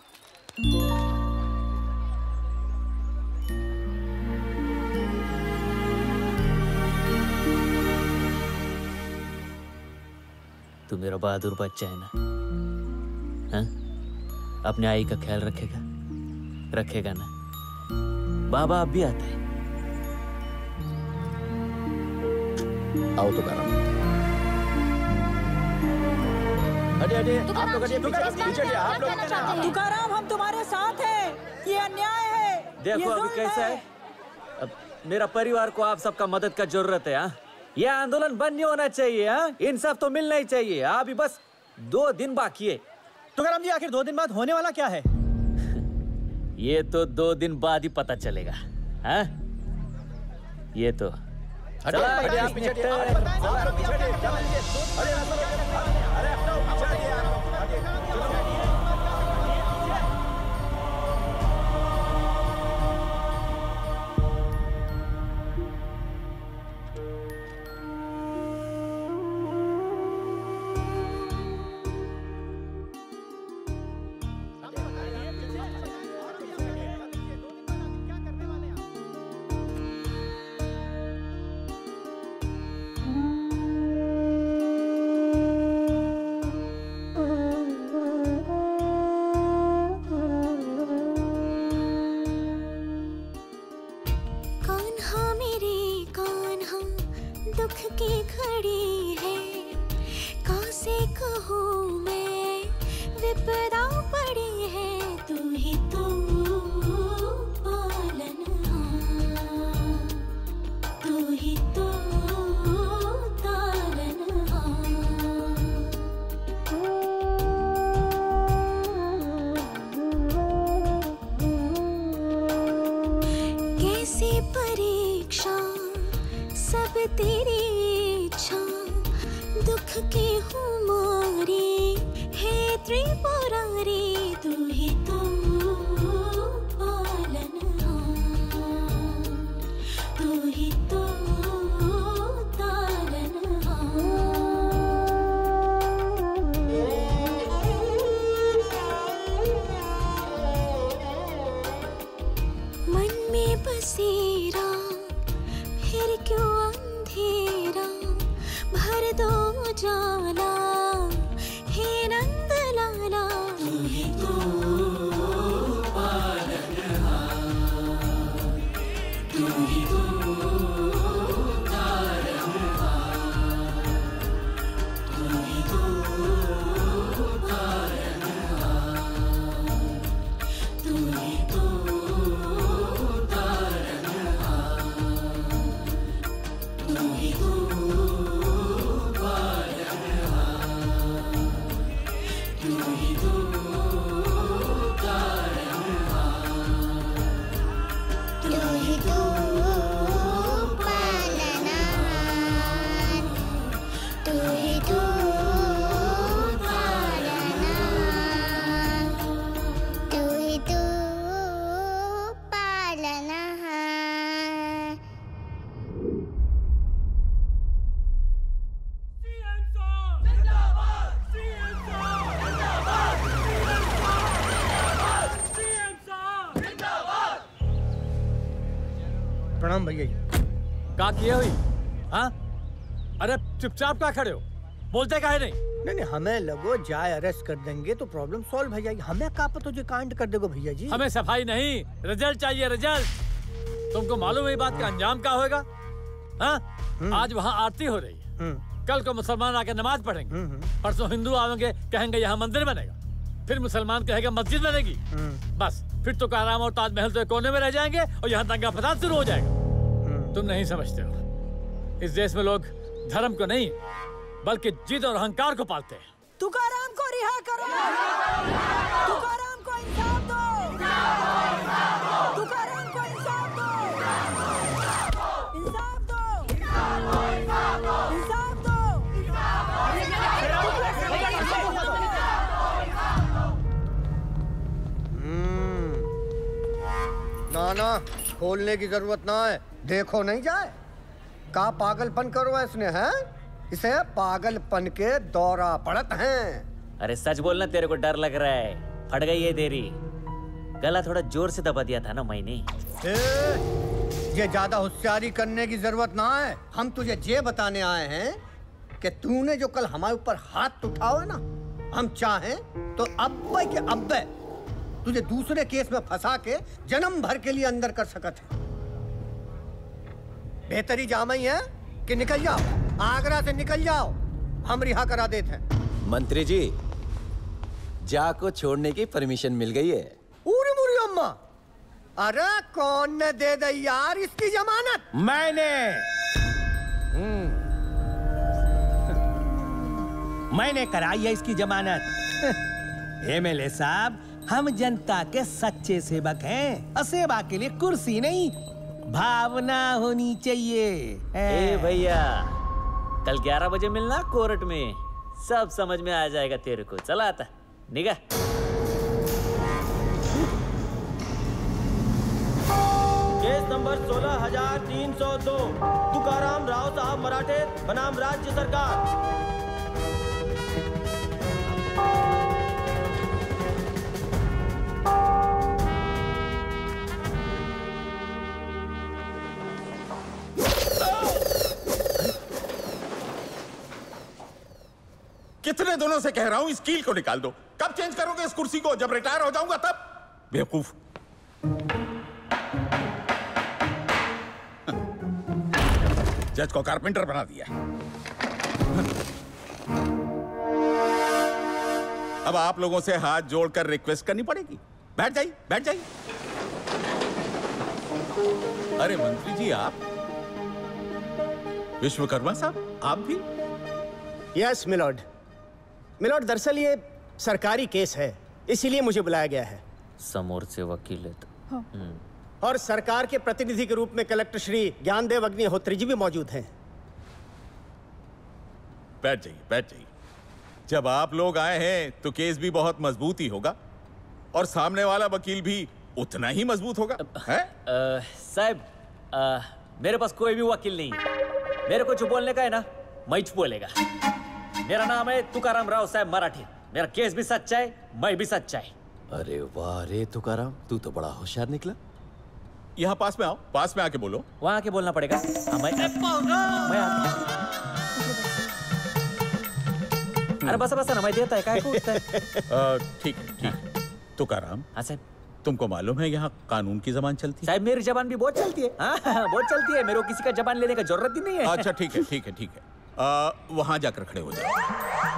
तू मेरा बहादुर बच्चा है ना? हाँ? अपने आई का ख्याल रखेगा? रखेगा ना? बाबा अब भी आता है। आओ तुकाराम, हटिए हटिए, आप लोग हटिए पीछे, आप लोग। तुकाराम, हम तुम्हारे साथ हैं, ये अन्याय है। देखो अभी कैसा है, अब मेरा परिवार को आप सबका मदद का जरूरत है। हाँ, ये आंदोलन बंद नहीं होना चाहिए। हाँ, इंसाफ तो मिलना ही चाहिए। अभी बस 2 दिन बाकी है। तुकाराम जी, आखिर 2 दिन बाद होने वाला क्या है? ये तो 2 दिन बाद ही पता चलेगा। हाँ, ये तो प्रणाम भैया जी। क्या किए हुई? हाँ, अरे चुपचाप क्या खड़े हो, बोलते काहे नहीं? नहीं, हमें लगो जाए अरेस्ट कर देंगे तो प्रॉब्लम सॉल्व हो जाएगी। हमें क्या पता जो कांड कर देगो भैया जी। हमें सफाई नहीं, रिजल्ट चाहिए, रिजल्ट। तुमको मालूम है बात का अंजाम क्या होएगा? हाँ, आज वहाँ आरती हो रही है, कल को मुसलमान आके नमाज पढ़ेंगे, परसों हिंदू आएंगे, कहेंगे यहाँ मंदिर बनेगा। फिर मुसलमान कहेगा मस्जिद बनेगी, बस फिर तो तुकाराम और ताजमहल तो कोने में रह जाएंगे और यहाँ दंगा फसाद शुरू हो जाएगा। तुम नहीं समझते हो, इस देश में लोग धर्म को नहीं बल्कि जिद और अहंकार को पालते हैं। तुकाराम को रिहा करो, तुकाराम को इंसाफ दो, तुकाराम को इंसाफ दो, इंसाफ दो, इंसाफ दो। ना ना, खोलने की जरूरत ना है, देखो नहीं जाए। का पागलपन करो इसने, है इसे पागलपन के दौरा पड़त हैं। अरे सच बोलना, तेरे को डर लग रहा है, फट गई है तेरी। गला थोड़ा जोर से दबा दिया था ना मैंने। ये ज्यादा होशियारी करने की जरूरत ना है। हम तुझे ये बताने आए हैं कि तूने जो कल हमारे ऊपर हाथ उठाओ है ना, हम चाहें तो अब्बे के अब्बे तुझे दूसरे केस में फंसा के जन्म भर के लिए अंदर कर सकत है। बेहतरी जामा ही है कि निकल जाओ, आगरा से निकल जाओ, हम रिहा करा देते हैं। मंत्री जी, जा को छोड़ने की परमिशन मिल गई है। उरी मुरी अम्मा, अरे कौन ने दे दी यार इसकी जमानत? मैंने कराई है इसकी जमानत। एमएलए साहब, हम जनता के सच्चे सेवक हैं और सेवा के लिए कुर्सी नहीं, भावना होनी चाहिए। ए भैया, कल 11 बजे मिलना कोर्ट में, सब समझ में आ जाएगा तेरे को। चला आता निगाह। केस नंबर 16302, तुकाराम राव साहब मराठे बनाम राज्य सरकार। कितने दिनों से कह रहा हूं इस कील को निकाल दो। कब चेंज करोगे इस कुर्सी को? जब रिटायर हो जाऊंगा तब? बेवकूफ। जज को कारपेंटर बना दिया। अब आप लोगों से हाथ जोड़कर रिक्वेस्ट करनी पड़ेगी। बैठ जाइए, बैठ जाइए। अरे मंत्री जी, आप विश्वकर्मा साहब, आप भी? Yes milord. मिलॉर्ड, दरअसल ये सरकारी केस है, इसीलिए मुझे बुलाया गया है। समोर से वकील है तो। और सरकार के प्रतिनिधि के रूप में कलेक्टर श्री ज्ञानदेव अग्निहोत्री जी भी मौजूद हैं। बैठ जाइए, बैठ जाइए। जब आप लोग आए हैं तो केस भी बहुत मजबूत ही होगा और सामने वाला वकील भी उतना ही मजबूत होगा। साहब, मेरे पास कोई भी वकील नहीं है। मेरे को जो बोलने का है ना, मैं बोलेगा। मेरा नाम है तुकाराम राव साहब मराठी। मेरा केस भी सच्चा है, मैं भी सच्चा है। अरे वाह रे तुकाराम, तू तो बड़ा होशियार निकला। यहाँ पास में आओ, पास में आके बोलो। वहाँ आके बोलना पड़ेगा। अरे बस बस ना, मैं देता है, क्या पूछता है? ठीक है, ठीक है। तुकाराम, हाँ साहब, तुमको मालूम है यहाँ कानून की जबान चलती है? साहब, मेरी जबान भी बहुत चलती है। हाँ, बहुत चलती है। मेरे को किसी का जबान लेने का जरूरत ही नहीं है। अच्छा ठीक है, ठीक है, ठीक है। वहाँ जाकर खड़े हो जाओ।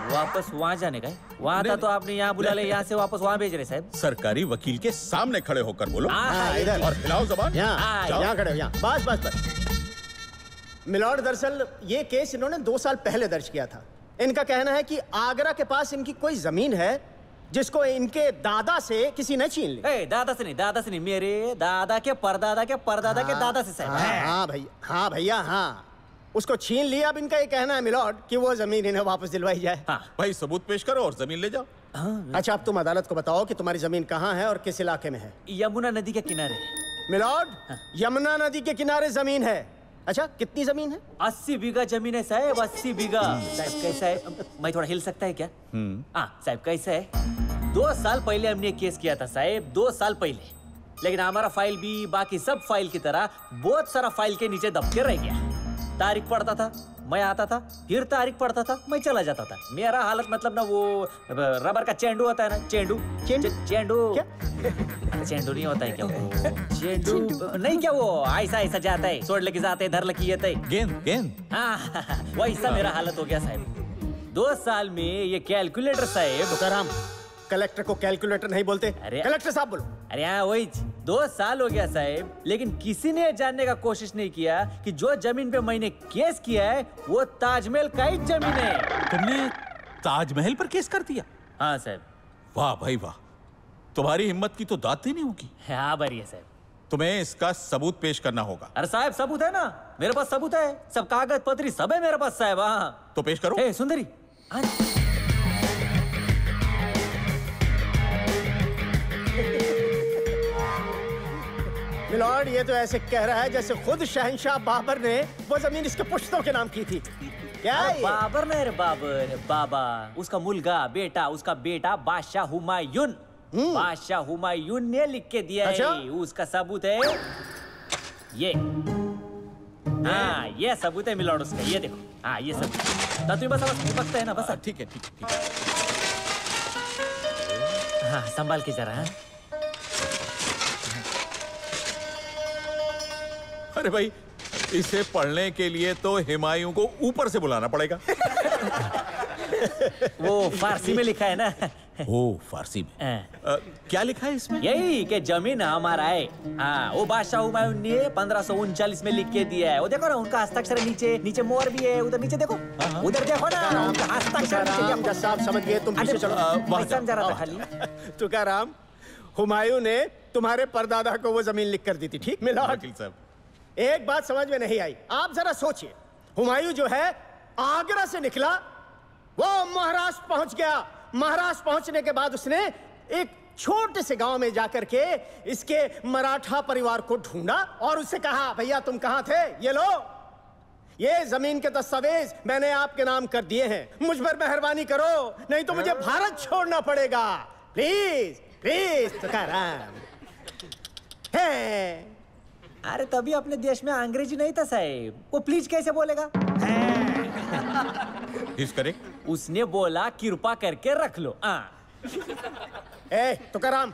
वापस वहाँ जाने का है? वहाँ था तो आपने यहाँ बुला ले, यहाँ से वापस वहाँ भेज रहे साहब। सरकारी वकील के सामने खड़े होकर बोलो। इधर और हिलाओ जबान। यहाँ खड़े हो, यहाँ। बस बस बस। मिलॉर्ड, दरअसल ये केस इन्होंने 2 साल पहले दर्ज किया था। इनका कहना है कि आगरा के पास इनकी कोई जमीन है जिसको इनके दादा से किसी ने छीन ली। दादा से नहीं, दादा से नहीं, मेरे दादा के परदादा के परदादा के दादा से साहब। हाँ भैया, हाँ भैया, हाँ, उसको छीन लिया। अब इनका ये कहना है मिलॉर्ड कि वो जमीन इन्हें वापस दिलवाई जाए। भाई सबूत पेश करो और जमीन ले जाओ। अच्छा, अब तुम अदालत को बताओ कि तुम्हारी जमीन कहाँ है और किस इलाके में है। यमुना नदी के किनारे। मिलॉर्ड, यमुना नदी के किनारे जमीन है। अच्छा, कितनी जमीन है? 80 बीघा जमीन है साहब, 80 बीघा। साहब कैसा है, मैं थोड़ा हिल सकता है क्या? साहब कैसा है, 2 साल पहले हमने केस किया था साहब, 2 साल पहले। लेकिन हमारा फाइल भी बाकी सब फाइल की तरह बहुत सारा फाइल के नीचे दब के रह गया। तारीख पढ़ता था, मैं आता था, फिर तारीख पढ़ता था, मैं चला जाता था। मेरा हालत मतलब ना, वो रबर का चेंडू होता है ना, चेंडू चेंडू चेंडू नहीं होता है क्या वो? चेंडू नहीं क्या, वो ऐसा ऐसा जाता है, छोड़ लेके जाते, धर लेके येता है, गेंद गेंद। हाँ, वैसा मेरा हालत हो गया साहब। 2 साल में ये कैलकुलेटर साहब। तुकाराम, कलेक्टर को कैलकुलेटर नहीं बोलते? अरे कलेक्टर साहब बोलो। अरे हाँ वही 2 साल हो गया साहब, लेकिन किसी ने जानने का कोशिश नहीं किया कि जो जमीन पे मैंने केस किया है वो ताजमहल का ही जमीन है। तुमने ताजमहल पर केस कर दिया? हाँ साहब। वाह भाई वाह, तुम्हारी हिम्मत की तो दाद देनी होगी। हाँ बढ़िया साहब। तुम्हें इसका सबूत पेश करना होगा। अरे साहब सबूत है ना, मेरे पास सबूत है, सब कागज पत्री सब है मेरे पास साहब। हाँ तो पेश करो। ए सुंदरी मिलॉर्ड, ये तो ऐसे कह रहा है जैसे खुद शहंशाह बाबर ने वो जमीन इसके पुश्तों के नाम की थी। क्या बाबर नहीं रे बाबर, बाबा उसका मुल्गा बेटा, उसका बेटा बादशाह हुमायून। बादशाह हुमायून ने लिख के दिया है। उसका सबूत है ये। हाँ ये सबूत है मिलॉर्ड उसका, ये देखो। हाँ ये सबूत तो तुम्हें बस पकता है ना बस। ठीक है ठीक है। हाँ संभाल के जरा। हाँ? अरे भाई, इसे पढ़ने के लिए तो हुमायूं को ऊपर से बुलाना पड़ेगा। वो फारसी में लिखा है ना। ओ फारसी में क्या लिखा है इसमें? यही कि जमीन हमारा है। हाँ वो बादशाह हुमायूं ने 1539 में लिख के दिया है। वो देखो ना उनका हस्ताक्षर नीचे, नीचे मोहर भी है। उधर नीचे देखो, उधर देखो ना उनका हस्ताक्षर। साहब समझ गए, तुम पीछे चलो। समझा रहा था खाली। तुकाराम, हुमायूं ने तुम्हारे परदादा को वो जमीन लिख कर दी थी, ठीक मिलॉर्ड? साहब एक बात समझ में नहीं आई, आप जरा सोचिए। हुमायूं जो है आगरा से निकला, वो महाराष्ट्र पहुंच गया। महाराष्ट्र पहुंचने के बाद उसने एक छोटे से गांव में जाकर के इसके मराठा परिवार को ढूंढा और उससे कहा, भैया तुम कहां थे? ये लो, ये जमीन के दस्तावेज मैंने आपके नाम कर दिए हैं, मुझ पर मेहरबानी करो, नहीं तो मुझे भारत छोड़ना पड़ेगा। Please please Tukaram. अरे तभी अपने देश में अंग्रेजी नहीं था साहब, वो प्लीज कैसे बोलेगा? इस करेक्ट। उसने बोला कृपा करके रख लो। ए तुकाराम,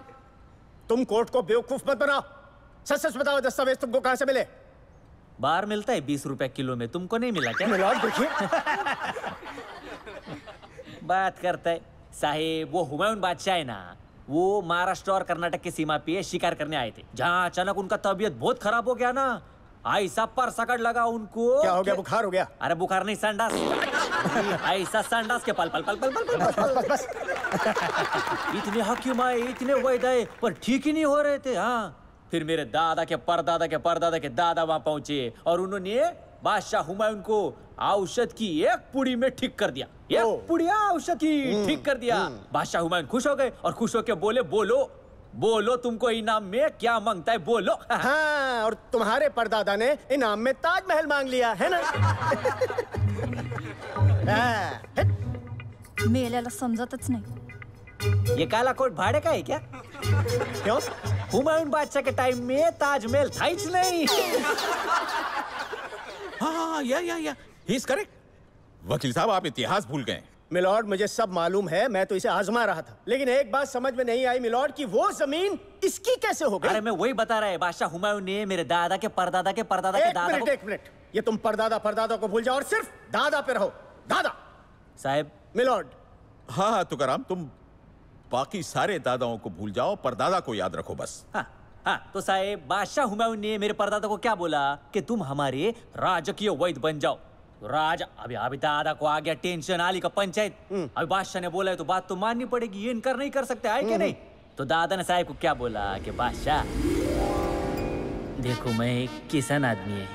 तुम कोर्ट को बेवकूफ मत बनाओ। सच सच बताओ, दस्तावेज तुमको कहां से मिले? बाहर मिलता है 20 रुपए किलो में, तुमको नहीं मिला क्या? मिलॉर्ड देखिए। बात करता है साहेब, वो हुमायूं बादशाह है ना, वो महाराष्ट्र और कर्नाटक की सीमा पे शिकार करने आए थे। जहाँ अचानक उनका तबीयत बहुत खराब हो गया ना, ऐसा पर सकड़ लगा उनको। क्या हो गया? बुखार हो गया? अरे बुखार नहीं, संडास। ऐसा संडास के पल पल पल पल पल पल बस। इतने हकीम आए, इतने वैद्य आए, पर ठीक ही नहीं हो रहे थे। हाँ फिर मेरे दादा के परदादा के परदादा के दादा वहां पहुंचे और उन्होंने बादशाह हुमायूं को औषध की एक पुड़ी में ठीक कर दिया। एक पुड़ी औषध की ठीक कर दिया। बादशाह हुमायूं खुश हो गए और खुश होकर बोले, बोलो बोलो तुमको इनाम में क्या मांगता है, बोलो। हाँ, और तुम्हारे परदादा ने इनाम में ताजमहल मांग लिया है ना। मेल्याला समजतच नाही। ये काला कोट भाड़े का है क्या? क्यों? हुमायूं बादशाह के टाइम में ताजमहल था ही नहीं। हाँ या ही इज करेक्ट। वकील साहब आप इतिहास भूल गए। मिलॉर्ड मुझे सब मालूम है, मैं तो इसे आजमा रहा था, लेकिन एक बात समझ में नहीं आई मिलॉर्ड कि वो जमीन इसकी कैसे हो गई? अरे मैं वही बता रहा है, बादशाह हुमायूं ने मेरे दादा के परदादा के परदादा के दादा को। एक मिनट, ये तुम परदादा को भूल जाओ और सिर्फ दादा पे रहो। दादा साहब। मिलॉर्ड। हाँ तुकाराम, तुम बाकी सारे दादाओं को भूल जाओ, परदादा को याद रखो बस। हाँ तो साहब, बादशाह हुमायूं ने मेरे परदादा को क्या बोला कि तुम हमारे राजकीय वैद्य बन जाओ। राजा अभी दादा को आ गया टेंशन, आली का पंचायत। अभी बादशाह ने बोला है तो बात तो माननी पड़ेगी, ये इनकार नहीं कर सकते, है क्या नहीं? तो दादा ने साहब को क्या बोला कि बादशाह देखो, मैं एक किसान आदमी है,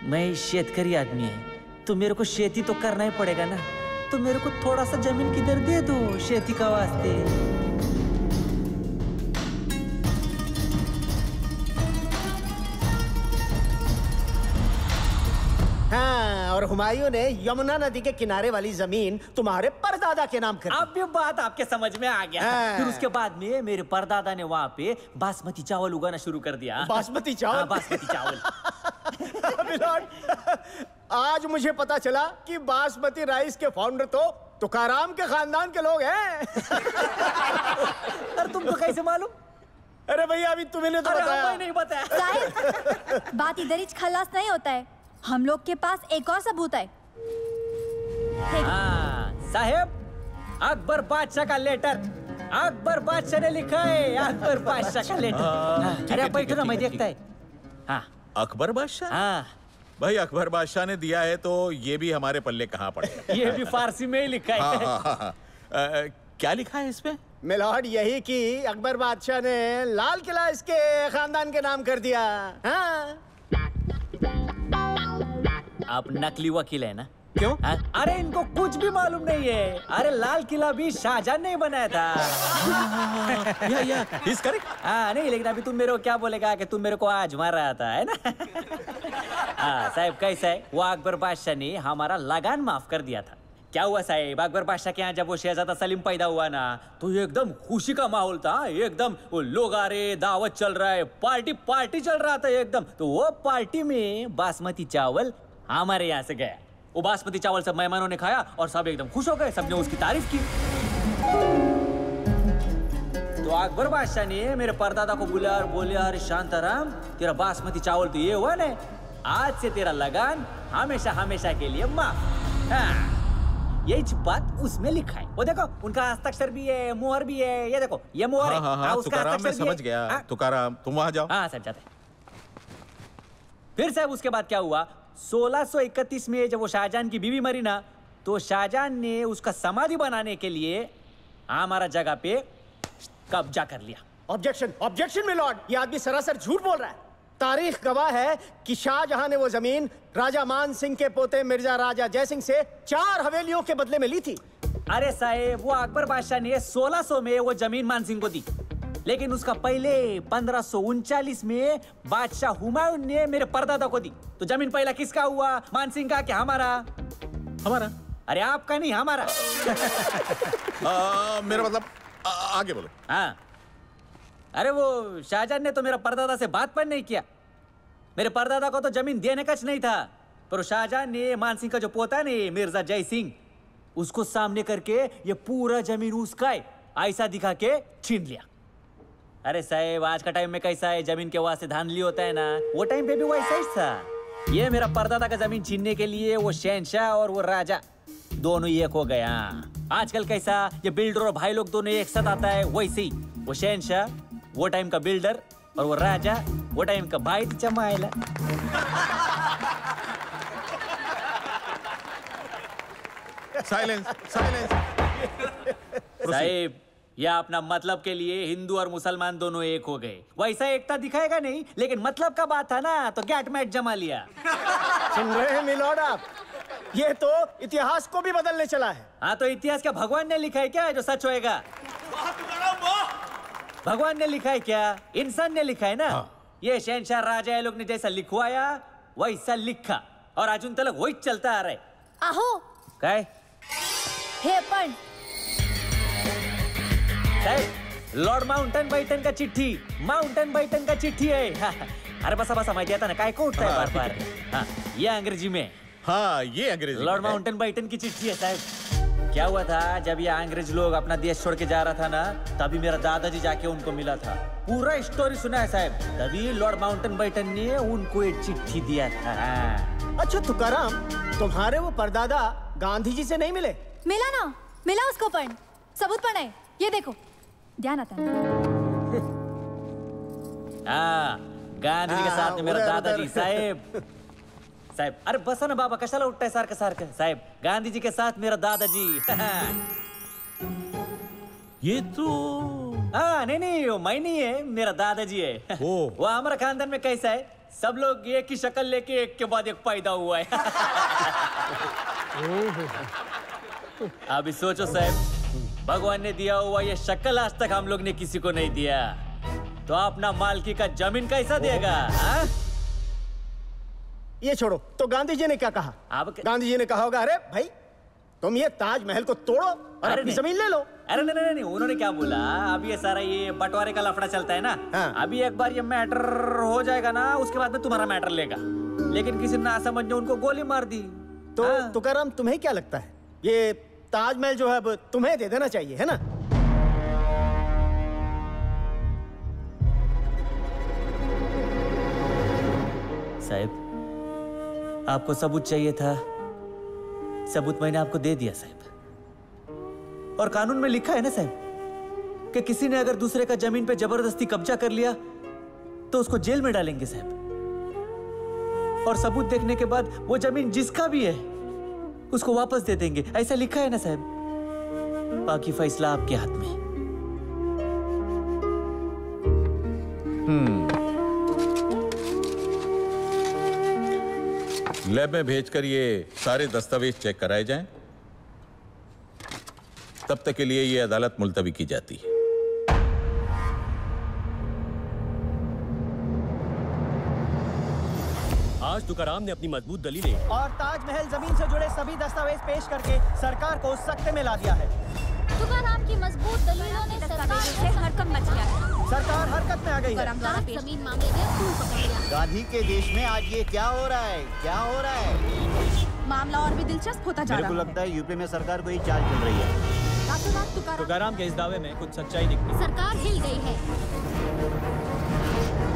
मैं शेतकरी आदमी है, तो मेरे को खेती तो करना ही पड़ेगा ना, तो मेरे को थोड़ा सा जमीन किधर दे दो खेती का वास्ते। हाँ, और हुमायूं ने यमुना नदी के किनारे वाली जमीन तुम्हारे परदादा के नाम कर दी। अब भी बात आपके समझ में आ गया। फिर उसके बाद में मेरे परदादा ने वहाँ पे बासमती चावल उगाना शुरू कर दिया। बासमती चावल? हाँ, बासमती चावल। आज मुझे पता चला कि बासमती राइस के फाउंडर तो तुकाराम के खानदान के लोग हैं। अरे तुमको कैसे मालूम? अरे भैया अभी तुम्हें तो बताया। नहीं बताया। साहिब, बात इधर ही खलास नहीं होता है, हम लोग के पास एक और सबूत है। हाँ साहेब, अकबर बादशाह का लेटर अकबर बादशाह ने लिखा है, अकबर बादशाह का लेटर। अरे आप बैठो ना, मैं देखता है। हाँ अकबर बादशाह? हाँ भाई अकबर बादशाह ने दिया है तो ये भी हमारे पल्ले कहाँ पड़ेगा। ये भी फारसी में ही लिखा है। हाँ। क्या लिखा है इसमें? मिलॉर्ड यही कि अकबर बादशाह ने लाल किला इसके खानदान के नाम कर दिया। हाँ। आप नकली वकील है ना? क्यों? अरे इनको कुछ भी मालूम नहीं है। अरे लाल किला भी शाहजहां ने बनाया था। इस करेक्ट? हाँ नहीं, लेकिन अभी तुम मेरे को क्या बोलेगा कि तुम मेरे को आज मार रहा था, है ना? हाँ साहब, कैसा है वो अकबर बादशाह ने हमारा लगान माफ कर दिया था। क्या हुआ साहब, अकबर बादशाह के यहाँ जब वो शहजादा सलीम पैदा हुआ ना, तो एकदम खुशी का माहौल था। एकदम वो लोग आ रहे, दावत चल रहा है, पार्टी चल रहा था एकदम। तो वो पार्टी में बासमती चावल हमारे यहाँ से गया। वो बासमती चावल सब मेहमानों ने खाया और सब एकदम खुश हो गए, सबने उसकी तारीफ की। तो अकबर बादशाह ने मेरे परदादा को बुलाया और बोले, अरे शांताराम, तेरा बासमती चावल तो ये हुआ ना, आज से तेरा लगान हमेशा हमेशा के लिए माफ। हाँ, यही बात उसमें लिखा है। वो देखो उनका हस्ताक्षर भी है, मोहर भी है। ये देखो ये मोहर है। हाँ, तुकाराम मैं समझ गया। तुकाराम तुम वहां जाओ। हाँ साहब जाते। फिर साहब उसके बाद क्या हुआ, 1631 में जब वो शाहजहां की बीवी मरी ना, तो शाहजहां ने उसका समाधि बनाने के लिए हमारा जगह पे कब्जा कर लिया। ऑब्जेक्शन, ऑब्जेक्शन मिलॉर्ड, ये आदमी सरासर झूठ बोल रहा है। तारीख गवाह है कि शाहजहां ने वो जमीन राजा मान सिंह के पोते मिर्जा राजा जयसिंह से 4 हवेलियों के बदले में ली थी। अरे साहब, वो अकबर बादशाह ने 1600 में वो जमीन मान सिंह को दी, लेकिन उसका पहले 1539 में बादशाह हुमायूं ने मेरे परदादा को दी। तो जमीन पहला किसका हुआ, मान सिंह का क्या हमारा? हमारा। अरे आपका नहीं, हमारा। मेरा मतलब आगे बोलो। हाँ, अरे वो शाहजहां ने तो मेरा परदादा से बात पर नहीं किया। मेरे परदादा को तो जमीन देने का नहीं था, पर शाहजहां ने मान सिंह का जो पोता है मिर्जा जय सिंह, उसको सामने करके ये पूरा जमीन उसका है ऐसा दिखा के छीन लिया। अरे साहब, आज का टाइम में कैसा है, जमीन के वास्ते धांधली होता है ना, वो टाइम पे भी वैसा ही था। ये मेरा परदादा का जमीन छीनने के लिए वो शहनशाह और वो राजा दोनों एक हो गया। आजकल कैसा ये बिल्डर और भाई लोग दोनों एक साथ आता है, वैसे ही वो शहनशाह वो टाइम का बिल्डर और वो राजा वो टाइम का भाई चमाइला। Silence, silence. साहिब, यह अपना मतलब के लिए हिंदू और मुसलमान दोनों एक हो गए। वैसा एकता दिखाएगा नहीं, लेकिन मतलब का बात था ना, तो गैट मैट जमा लिया। सुन रहे हैं मिलॉर्ड आप, ये तो इतिहास को भी बदलने चला है। हाँ, तो इतिहास क्या भगवान ने लिखा है क्या जो सच होएगा? भगवान ने लिखा है क्या? इंसान ने लिखा है ना। ये शहनशाह राजा लोग ने जैसा लिखवाया वैसा लिखा, और अजून तक वही चलता आ रहा है। आहो काय हे पण लॉर्ड माउंटन बैटन का चिट्ठी, माउंटन बैटन का चिट्ठी है। अरे बसा बसा, माहिती आता ना काय को उठता है बार बार। हाँ, ये अंग्रेजी में। हाँ, ये अंग्रेजी। लॉर्ड माउंटन बैटन की चिट्ठी है साहब। क्या हुआ था, जब ये अंग्रेज लोग अपना देश छोड़ के जा रहा था ना, तभी मेरा दादाजी जाके उनको मिला था। पूरा स्टोरी सुना है साहब। तभी लॉर्ड माउंटन बैटन ने उनको एक चिट्ठी दिया था। अच्छा तुकाराम, तुम्हारे वो परदादा गांधी जी से नहीं मिले? मिला ना, मिला उसको पण सबूत पण है, ये देखो। ध्यान आता है। हाँ, गांधी जी के साथ में मेरा दादाजी साहब। साहब, अरे बसा ना बाबा, कशाला उठताय सारखं सारखं? साहब, गांधी जी के साथ मेरा दादाजी। ये तो हाँ, नहीं वो मैं नहीं है, मेरा दादाजी है। वो हमारा खानदान में कैसा है, सब लोग एक ही शक्ल लेके एक के बाद एक पैदा हुआ है। अभी सोचो साहब, भगवान ने दिया हुआ ये शक्ल आज तक हम लोग ने किसी को नहीं दिया, तो अपना मालकी का जमीन कैसा देगा? ये छोड़ो, तो गांधी जी ने क्या कहा? गांधी जी ने कहा होगा, अरे भाई तुम ये ताजमहल को तोड़ो और अपनी जमीन ले लो। अरे नहीं, उन्होंने क्या बोला, अब ये सारा ये बंटवारे का लफड़ा चलता है ना। अभी एक बार ये मैटर हो जाएगा ना, उसके बाद में तुम्हारा मैटर लेगा। लेकिन किसी ना समझ ने उनको गोली मार दी। तो तुकाराम, तुम्हें क्या लगता है, ये ताजमहल जो है अब तुम्हें दे देना चाहिए, है ना? साहब, आपको सबूत चाहिए था, सबूत मैंने आपको दे दिया साहब। और कानून में लिखा है ना साहब, कि किसी ने अगर दूसरे का जमीन पे जबरदस्ती कब्जा कर लिया तो उसको जेल में डालेंगे साहब, और सबूत देखने के बाद वो जमीन जिसका भी है उसको वापस दे देंगे। ऐसा लिखा है ना साहब। बाकी फैसला आपके हाथ में। लैब में भेजकर ये सारे दस्तावेज चेक कराए जाएं। तब तक के लिए ये अदालत मुलतवी की जाती है। आज तुकाराम ने अपनी मजबूत दलीलें और ताजमहल जमीन से जुड़े सभी दस्तावेज पेश करके सरकार को सख्ते में ला दिया है। तुकाराम की मजबूत दलीलों ने सरकार से हरकत मच गया है। सरकार हरकत में आ गई है। जमीन मामले में खून पकड़ लिया। गांधी के देश में आज ये क्या हो रहा है? क्या हो रहा है? मामला और भी दिलचस्प होता जा रहा है। मेरे को लगता है यूपी में सरकार को ही चाल चल रही है। तुकाराम के इस दावे में कुछ सच्चाई निकली। सरकार हिल गई है।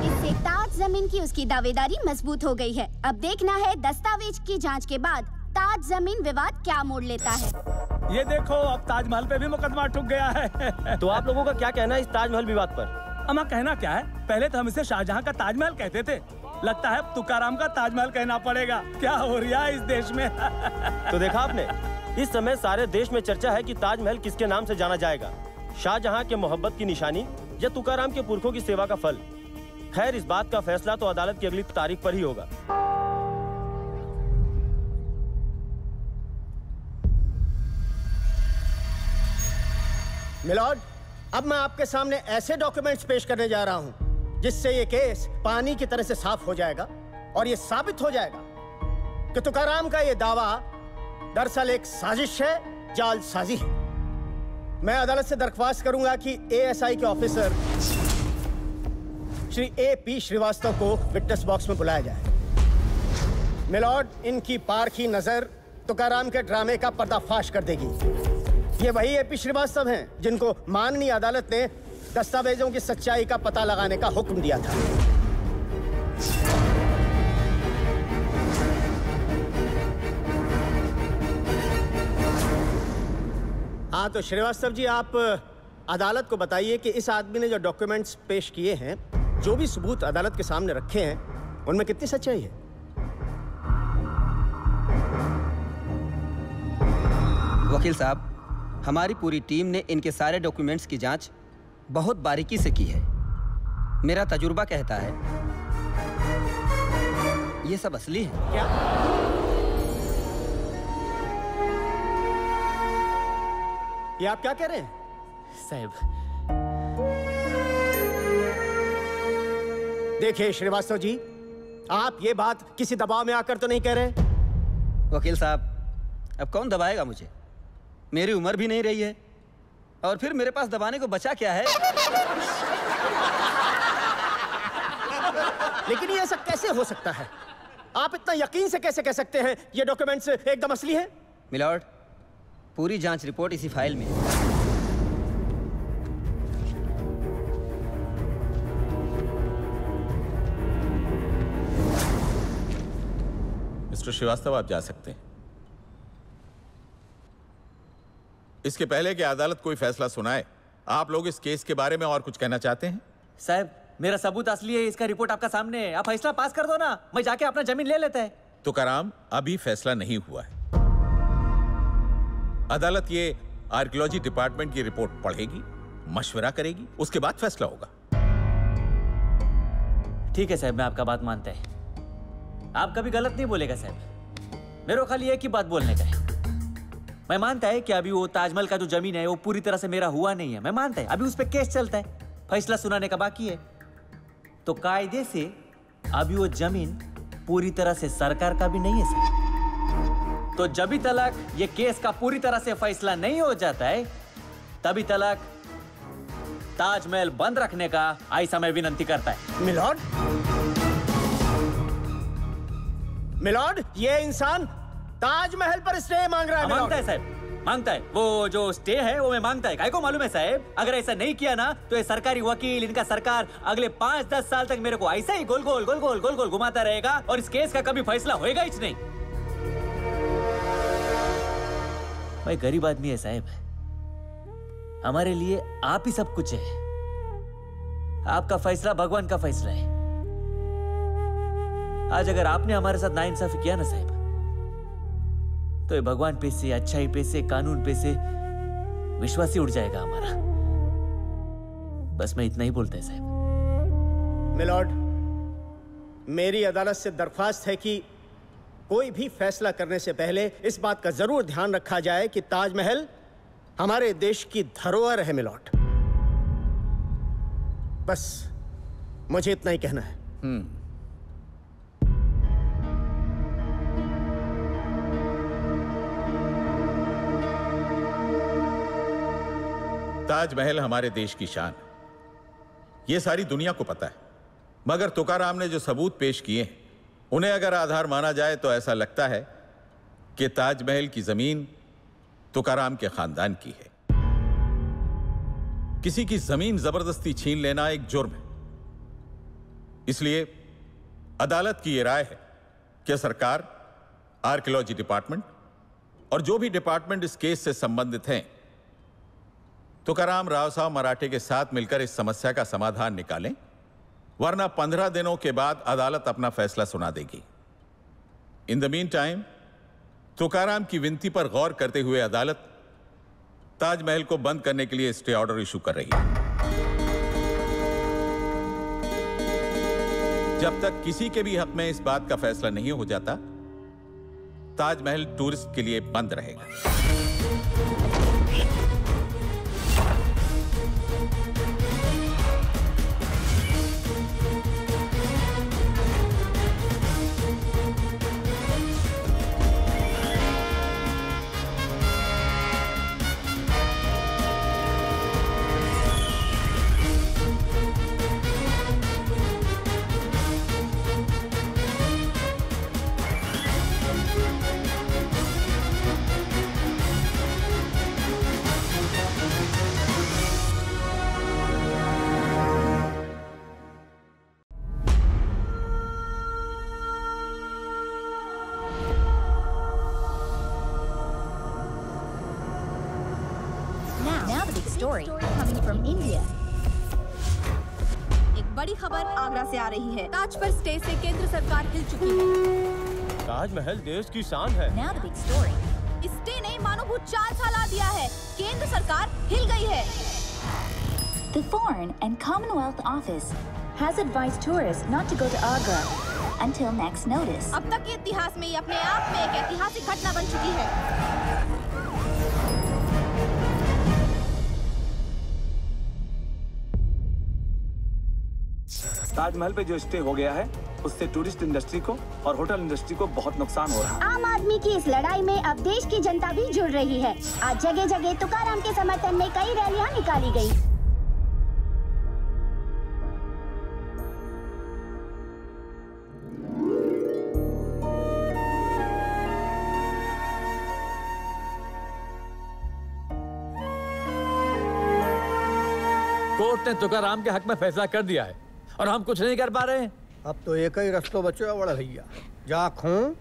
इससे ताज जमीन की उसकी दावेदारी मजबूत हो गई है। अब देखना है दस्तावेज की जांच के बाद ताज जमीन विवाद क्या मोड़ लेता है। ये देखो, अब ताजमहल पे भी मुकदमा ठुक गया है। तो आप लोगों का क्या कहना है इस ताजमहल विवाद पर? अमा कहना क्या है, पहले तो हम इसे शाहजहां का ताजमहल कहते थे, लगता है तुकाराम का ताजमहल कहना पड़ेगा। क्या हो रहा है इस देश में? तो देखा आपने, इस समय सारे देश में चर्चा है कि ताजमहल किसके नाम से जाना जाएगा, शाहजहां के मोहब्बत की निशानी या तुकाराम के पुरखों की सेवा का फल। खैर, इस बात का फैसला तो अदालत की अगली तारीख पर ही होगा। मिलॉर्ड, अब मैं आपके सामने ऐसे डॉक्यूमेंट्स पेश करने जा रहा हूं जिससे ये केस पानी की तरह से साफ हो जाएगा और ये साबित हो जाएगा कि तुकाराम का ये दावा दरअसल एक साजिश है, जालसाजी है। मैं अदालत से दरख्वास्त करूंगा कि एएसआई के ऑफिसर श्री ए.पी. श्रीवास्तव को विटनेस बॉक्स में बुलाया जाए। मिलॉर्ड, इनकी पारखी नजर तुकाराम के ड्रामे का पर्दाफाश कर देगी। ये वही ए.पी. श्रीवास्तव हैं जिनको माननीय अदालत ने दस्तावेजों की सच्चाई का पता लगाने का हुक्म दिया था। हाँ, तो श्रीवास्तव जी, आप अदालत को बताइए कि इस आदमी ने जो डॉक्यूमेंट्स पेश किए हैं, जो भी सबूत अदालत के सामने रखे हैं, उनमें कितनी सच्चाई है? वकील साहब, हमारी पूरी टीम ने इनके सारे डॉक्यूमेंट्स की जांच बहुत बारीकी से की है। मेरा तजुर्बा कहता है ये सब असली है। क्या? ये आप क्या कह रहे हैं साहब? देखिए श्रीवास्तव जी, आप ये बात किसी दबाव में आकर तो नहीं कह रहे? वकील साहब, अब कौन दबाएगा मुझे? मेरी उम्र भी नहीं रही है, और फिर मेरे पास दबाने को बचा क्या है? लेकिन ये ऐसा कैसे हो सकता है? आप इतना यकीन से कैसे कह सकते हैं ये डॉक्यूमेंट्स एकदम असली है? मिलॉर्ड, पूरी जांच रिपोर्ट इसी फाइल में है। मिस्टर श्रीवास्तव, आप जा सकते हैं। इसके पहले कि अदालत कोई फैसला सुनाए, आप लोग इस केस के बारे में और कुछ कहना चाहते हैं? साहब, मेरा सबूत असली है, इसका रिपोर्ट आपका सामने है। आप फैसला पास कर दो ना, मैं जाके अपना जमीन ले लेता है। तुकाराम, अभी फैसला नहीं हुआ है। अदालत ये आर्कियोलॉजी डिपार्टमेंट की रिपोर्ट पढ़ेगी, मशवरा करेगी, उसके बाद फैसला होगा। ठीक है साहब, मैं आपका बात मानता है। आप कभी गलत नहीं बोलेगा साहब। मेरे को खाली एक ही बात बोलने का है। मैं मानता है कि अभी वो ताजमहल का जो जमीन है वो पूरी तरह से मेरा हुआ नहीं है। मैं मानता है अभी उस पर केस चलता है, फैसला सुनाने का बाकी है। तो कायदे से अभी वो जमीन पूरी तरह से सरकार का भी नहीं है सर। तो जब तक ये केस का पूरी तरह से फैसला नहीं हो जाता है, तभी तक ताजमहल बंद रखने का ऐसा मैं विनती करता है। मिलॉर्ड, मिलॉर्ड, ये इंसान ताजमहल पर स्टे मांग रहा है। मांगता है साहब, मांगता है। वो जो स्टे है वो मैं मांगता है। काय को मालूम है साहब, अगर ऐसा नहीं किया ना तो ये सरकारी वकील, इनका सरकार अगले 5-10 साल तक मेरे को ऐसा ही गोल गोल घुमाता रहेगा और इस केस का कभी फैसला होएगा ही नहीं। मैं गरीब आदमी है साहब, हमारे लिए आप ही सब कुछ है। आपका फैसला भगवान का फैसला है। आज अगर आपने हमारे साथ नाइंसाफी किया ना साहब, तो ये भगवान पे से, अच्छाई पे से, कानून पे से विश्वास ही उड़ जाएगा हमारा। बस मैं इतना ही बोलता है साहब। मिलॉर्ड, मेरी अदालत से दरख्वास्त है कि कोई भी फैसला करने से पहले इस बात का जरूर ध्यान रखा जाए कि ताजमहल हमारे देश की धरोहर है मिलॉर्ड। बस मुझे इतना ही कहना है। ताजमहल हमारे देश की शान, ये सारी दुनिया को पता है। मगर तुकाराम ने जो सबूत पेश किए हैं, उन्हें अगर आधार माना जाए तो ऐसा लगता है कि ताजमहल की जमीन तुकाराम के खानदान की है। किसी की जमीन जबरदस्ती छीन लेना एक जुर्म है। इसलिए अदालत की यह राय है कि सरकार, आर्कियोलॉजी डिपार्टमेंट और जो भी डिपार्टमेंट इस केस से संबंधित हैं, तुकाराम राव साहब मराठे के साथ मिलकर इस समस्या का समाधान निकालें, वरना 15 दिनों के बाद अदालत अपना फैसला सुना देगी। In the mean time Tukaram की विनती पर गौर करते हुए अदालत ताजमहल को बंद करने के लिए स्टे ऑर्डर इशू कर रही है। जब तक किसी के भी हक में इस बात का फैसला नहीं हो जाता, ताजमहल टूरिस्ट के लिए बंद रहेगा। बड़ी खबर आगरा से आ रही है। ताज पर स्टे से केंद्र सरकार हिल चुकी है। ताजमहल देश की शान है। Now the big story. Stay ने मानो भूचाल सा ला दिया है। केंद्र सरकार हिल गई है। The Foreign and Commonwealth Office has advised tourists not to go to Agra until next notice. अब तक के इतिहास में ये अपने आप में एक ऐतिहासिक घटना बन चुकी है। ताजमहल पे जो स्टे हो गया है, उससे टूरिस्ट इंडस्ट्री को और होटल इंडस्ट्री को बहुत नुकसान हो रहा है। आम आदमी की इस लड़ाई में अब देश की जनता भी जुड़ रही है। आज जगह जगह तुकाराम के समर्थन में कई रैलियां निकाली गयी। कोर्ट ने तुकाराम के हक में फैसला कर दिया है और हम कुछ नहीं कर पा रहे हैं। अब तो एक ही रास्ता बचा बड़ा भैया, जा खून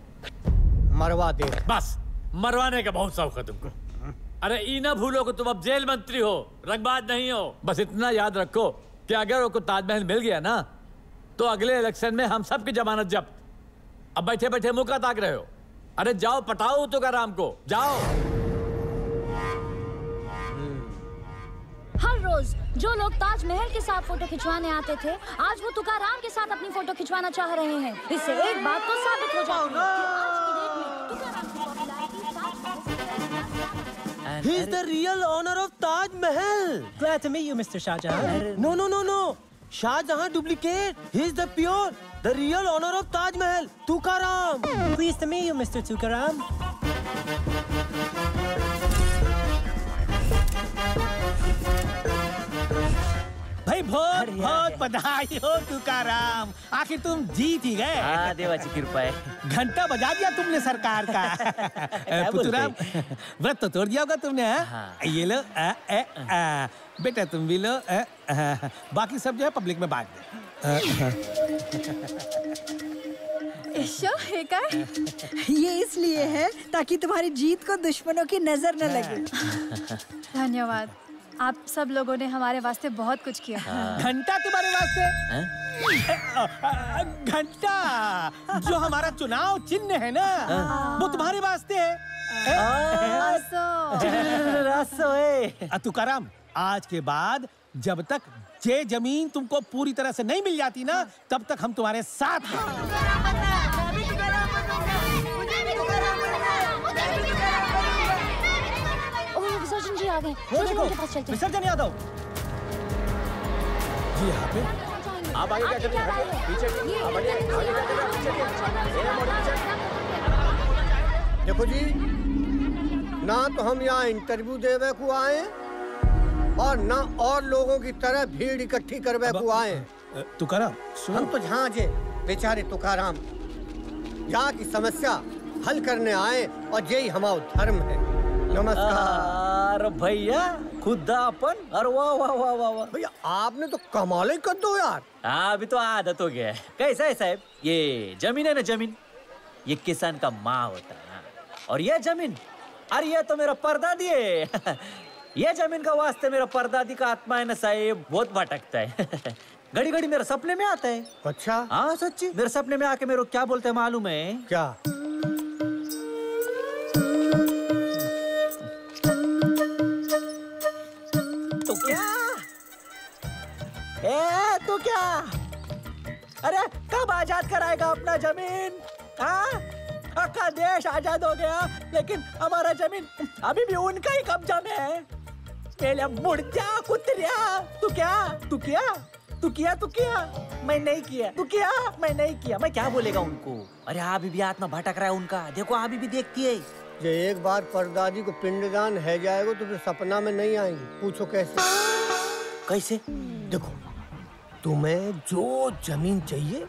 मरवा दे। बस मरवाने का बहुत शौक है तुमको। अरे ई ना भूलो कि तुम अब जेल मंत्री हो, रंगबाज नहीं हो। बस इतना याद रखो कि अगर वो ताजमहल मिल गया ना, तो अगले इलेक्शन में हम सब की जमानत जब्त। अब बैठे बैठे मुंह का ताक रहे हो। अरे जाओ पटाओ तुकाराम को, जाओ। हर रोज जो लोग ताजमहल के साथ फोटो खिंचवाने आते थे, आज वो तुकाराम के साथ अपनी फोटो खिंचवाना चाह रहे हैं। इससे एक बात तो साबित हो जाती है कि आज की डेट में तुकाराम की popularity He is the real owner of Taj Mahal. Glad to meet you, Mr. Shah Jahan. No. Shah Jahan duplicate. He is the pure, the real owner of Taj Mahal. Tukaram. Pleased to meet you, Mr. Tukaram. भाई बहुत बहुत बधाई हो तुकाराम, आखिर तुम जीत ही गए। हाँ, देवाची कृपा है। घंटा बजा दिया तुमने सरकार का। पुतुराम, व्रत तो तोड़ दिया होगा तुमने। हाँ। ये लो बेटा, तुम भी लो। बाकी सब जो है पब्लिक में बांट दे। ये इसलिए है ताकि तुम्हारी जीत को दुश्मनों की नजर न लगे। धन्यवाद। आप सब लोगों ने हमारे वास्ते बहुत कुछ किया। घंटा तुम्हारे वास्ते? घंटा जो हमारा चुनाव चिन्ह है ना, वो तुम्हारे वास्ते है। तुकाराम, आज के बाद जब तक ये जमीन तुमको पूरी तरह से नहीं मिल जाती ना, तब तक हम तुम्हारे साथ हैं। विसर्जन जी आ गए। वो देखो, विसर्जन यादव जी यहाँ पे। आप आगे क्या कर रहे हैं? पीछे आप आगे क्या कर रहे हैं? देखो जी, ना तो हम यहाँ इंटरव्यू देवे को आए और ना और लोगों की तरह भीड़ इकट्ठी करवे को आए। तुकाराम, हम तो यहाँ जे बेचारे तुकाराम यहाँ की समस्या हल करने आए और यही हमारा धर्म है। नमस्कार भैया, खुदा अपन। अरे वाह वाह वाह वाह वाह भैया, आपने तो कमाल ही कर दो यार। अभी तो आदत हो गया है। कैसा है साहब, ये जमीन है ना, जमीन ये किसान का माँ होता है ना, और ये जमीन, अरे ये तो मेरा परदादी है। ये जमीन का वास्ते मेरा परदादी का आत्मा है ना साहब, बहुत भटकता है। घड़ी घड़ी मेरे सपने में आता है। अच्छा? हाँ सच्ची, मेरे सपने में आके मेरे को क्या बोलते हैं मालूम है? क्या? तो क्या? तो क्या? अरे कब आजाद कराएगा अपना जमीन? हाँ, का देश आजाद हो गया, लेकिन हमारा जमीन अभी भी उनका ही कब्जा में है। पहले मुड़ जा कुतरिया। तू क्या? तू किया? तू किया? तू किया? मैं नहीं किया। तू किया? मैं नहीं किया। मैं क्या बोलेगा उनको? अरे अभी भी आत्मा भटक रहा है उनका, देखो अभी भी देखती है। जो एक बार परदादी को पिंडदान है जाएगा तो फिर सपना में नहीं आएंगी। पूछो कैसे? कैसे? देखो, तुम्हें जो जमीन चाहिए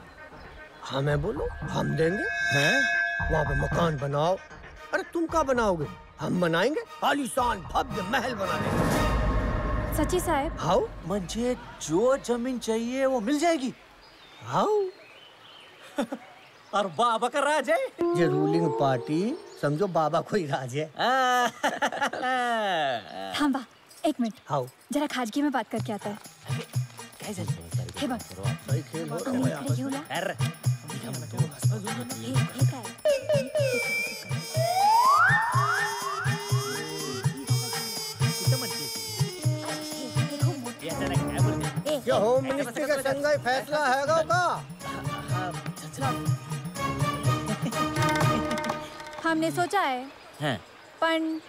हमें बोलो, हम देंगे। हैं? वहाँ पे मकान बनाओ। अरे तुम क्या बनाओगे? हम बनाएंगे, आलीशान भव्य महल बना देंगे। सच्ची साहब? हाउ? मुझे जो जमीन चाहिए वो मिल जाएगी। हाउ? और बाबा का राज है। ये रूलिंग पार्टी समझो बाबा कोई राज है। हाँ बा, एक मिनट। हाउ? जरा खाजगी में बात करके आता है। कैसे? सही खेल हो रहा है। क्या होम मिनिस्ट्री का संघ फैसला है का? हमने सोचा है, पर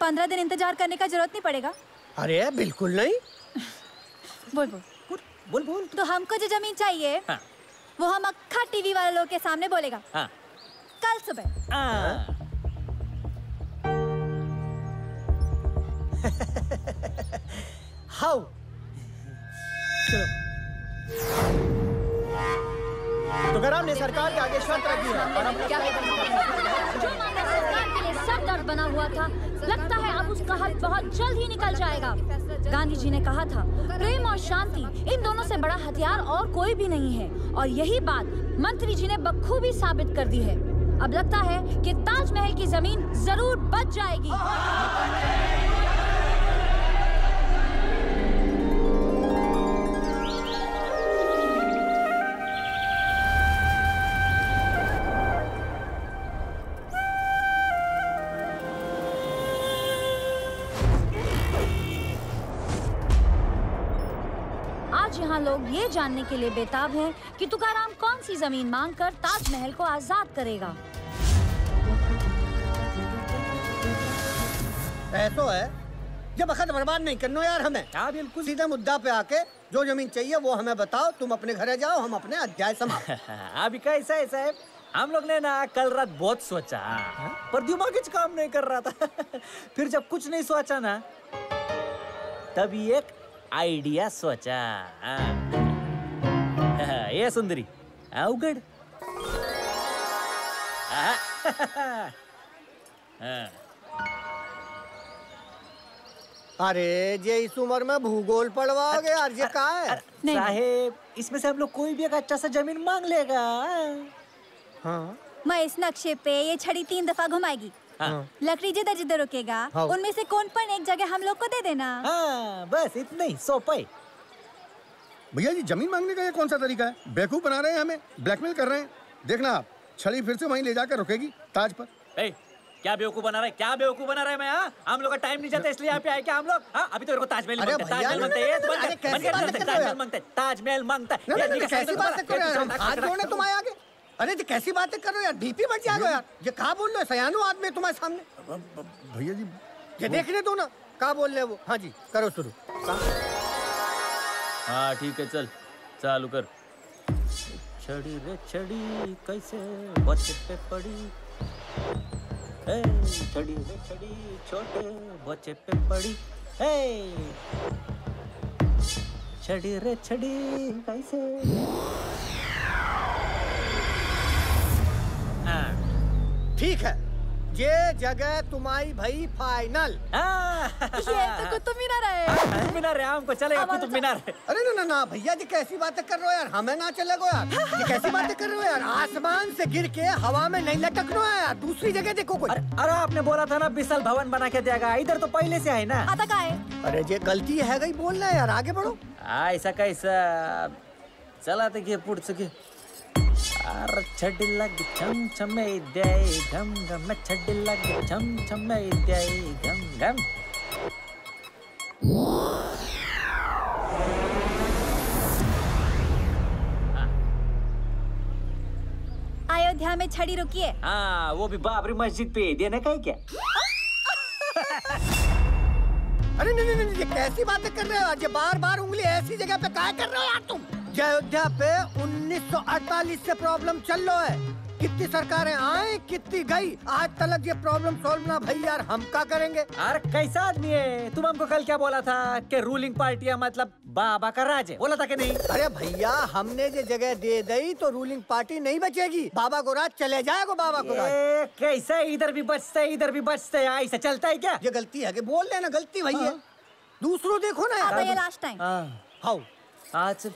15 दिन इंतजार करने का जरूरत नहीं पड़ेगा। अरे बिल्कुल नहीं। बोल बोल बोल बोल। तो हमको जो जमीन चाहिए वो हम अक्खा टीवी वाले लोग के सामने बोलेगा। कल सुबह। हाउ? तुकाराम ने सरकार के आगे शर्त रखी है और हम क्या जो मामला सरकार के लिए सर दर्द बना हुआ था, लगता है अब उसका हल बहुत जल्द ही निकल जाएगा। गांधी जी ने कहा था, प्रेम और शांति इन दोनों से बड़ा हथियार और कोई भी नहीं है, और यही बात मंत्री जी ने बखूबी साबित कर दी है। अब लगता है कि ताजमहल की जमीन जरूर बच जाएगी। आज यहाँ लोग ये जानने के लिए बेताब हैं कि तुकाराम कौन सी जमीन मांगकर ताजमहल को आजाद करेगा। ऐसा है, जब वक्त बर्बाद नहीं करना यार हमें। हाँ बिल्कुल। सीधा मुद्दा पे आके जो जमीन चाहिए वो हमें बताओ, तुम अपने घर जाओ, हम अपने अध्याय समाप्त। अभी कैसा है साहब, हम लोग ने ना कल रात बहुत सोचा, पर दिमाग कुछ काम नहीं कर रहा था। फिर जब कुछ नहीं सोचा ना, तभी एक आइडिया सोचा। ये सुंदरी उगड़। अरे जे इस उम्र में भूगोल पढ़वाओगे यार, ये क्या है? साहेब, इसमें से हम लोग कोई भी एक अच्छा सा जमीन मांग लेगा। हाँ, मैं इस नक्शे पे ये छड़ी 3 दफा घुमाएगी, लकड़ी जिधर जिधर रुकेगा उनमें से कौन पर एक जगह हम लोग को दे देना। बस इतना ही, 100 पे। भैया जी जमीन मांगने का ये कौन सा तरीका है? बेवकूफ बना रहे हैं हमें, ब्लैकमेल कर रहे हैं। देखना आप, छड़ी फिर से वहीं ले जाकर रुकेगी ताज पर। क्या बेवकूफ बना रहे, क्या बेवकूफ बना रहे मैं? हम लोग का टाइम नहीं जाता इसलिए यहाँ पे आए क्या हम लोग? अभी तो मेरे को ताजमहल मांगते हैं, ताजमहल मांगते हैं, कैसी बातें कर रहे हो? हाथ जोड़ने तुम आए आगे। अरे तो कैसी बातें कर रहे हो यार, बीपी बढ़ जाएगा यार। ये कहाँ बोल रहे हो? सयानो आदमी तुम्हारे सामने। भैया जी ये देखने दो ना, कहाँ बोल रहे वो। हाँ जी करो शुरू। हाँ ठीक है, चल चालू कर। छड़ी रे छड़ी कैसे बच्चे पे पड़ी, छड़ी रे छड़ी छोटे बच्चे पे पड़ी, छड़ी रे छड़ी कैसे। ठीक है, ये जगह तुम्हारी भाई फाइनल। ये तो कुतुब मीनार है। कुतुब मीनार है, हमको चलेगा कुतुब मीनार। अरे ना ना ना भैया जी कैसी बातें कर रहे हो यार, हमें ना चलेगा यार। ये कैसी बातें कर रहे हो यार, आसमान से गिर के हवा में नहीं लटकना है यार, दूसरी जगह देखो कोई। अरे आपने बोला था ना विशाल भवन बना के देगा, इधर तो पहले से है ना। आता का है? अरे ये गलती है गई बोल रहे यार, आगे बढ़ो। ऐसा कैसा चला तो पुट सके। छड़ी लग छम छम दे घम घम, छड़ी लग छम छम दे घम घम। अयोध्या में छड़ी रुकी है। हाँ वो भी बाबरी मस्जिद पे देने का है क्या? अरे नहीं नहीं ये कैसी बातें कर रहे हो? ये बार बार उंगली ऐसी जगह पे क्या कर रहे हो यार तुम? अयोध्या पे 1948 से प्रॉब्लम चल रहा है, कितनी सरकारें आए कितनी गई, आज तक ये प्रॉब्लम सॉल्व ना भाई यार, हम क्या करेंगे? अरे कैसा आदमी है तुम? हमको कल क्या बोला था कि रूलिंग पार्टी मतलब बाबा का राज है, बोला था कि नहीं? अरे भैया हमने ये जगह दे दी तो रूलिंग पार्टी नहीं बचेगी, बाबा को राज चले जाएगा। बाबा को राज कैसे इधर भी बचते इधर भी बचते, ऐसा चलता है क्या? ये गलती है कि बोल लेना गलती भैया, दूसरों देखो ना यार। ये लास्ट टाइम। हाउ आज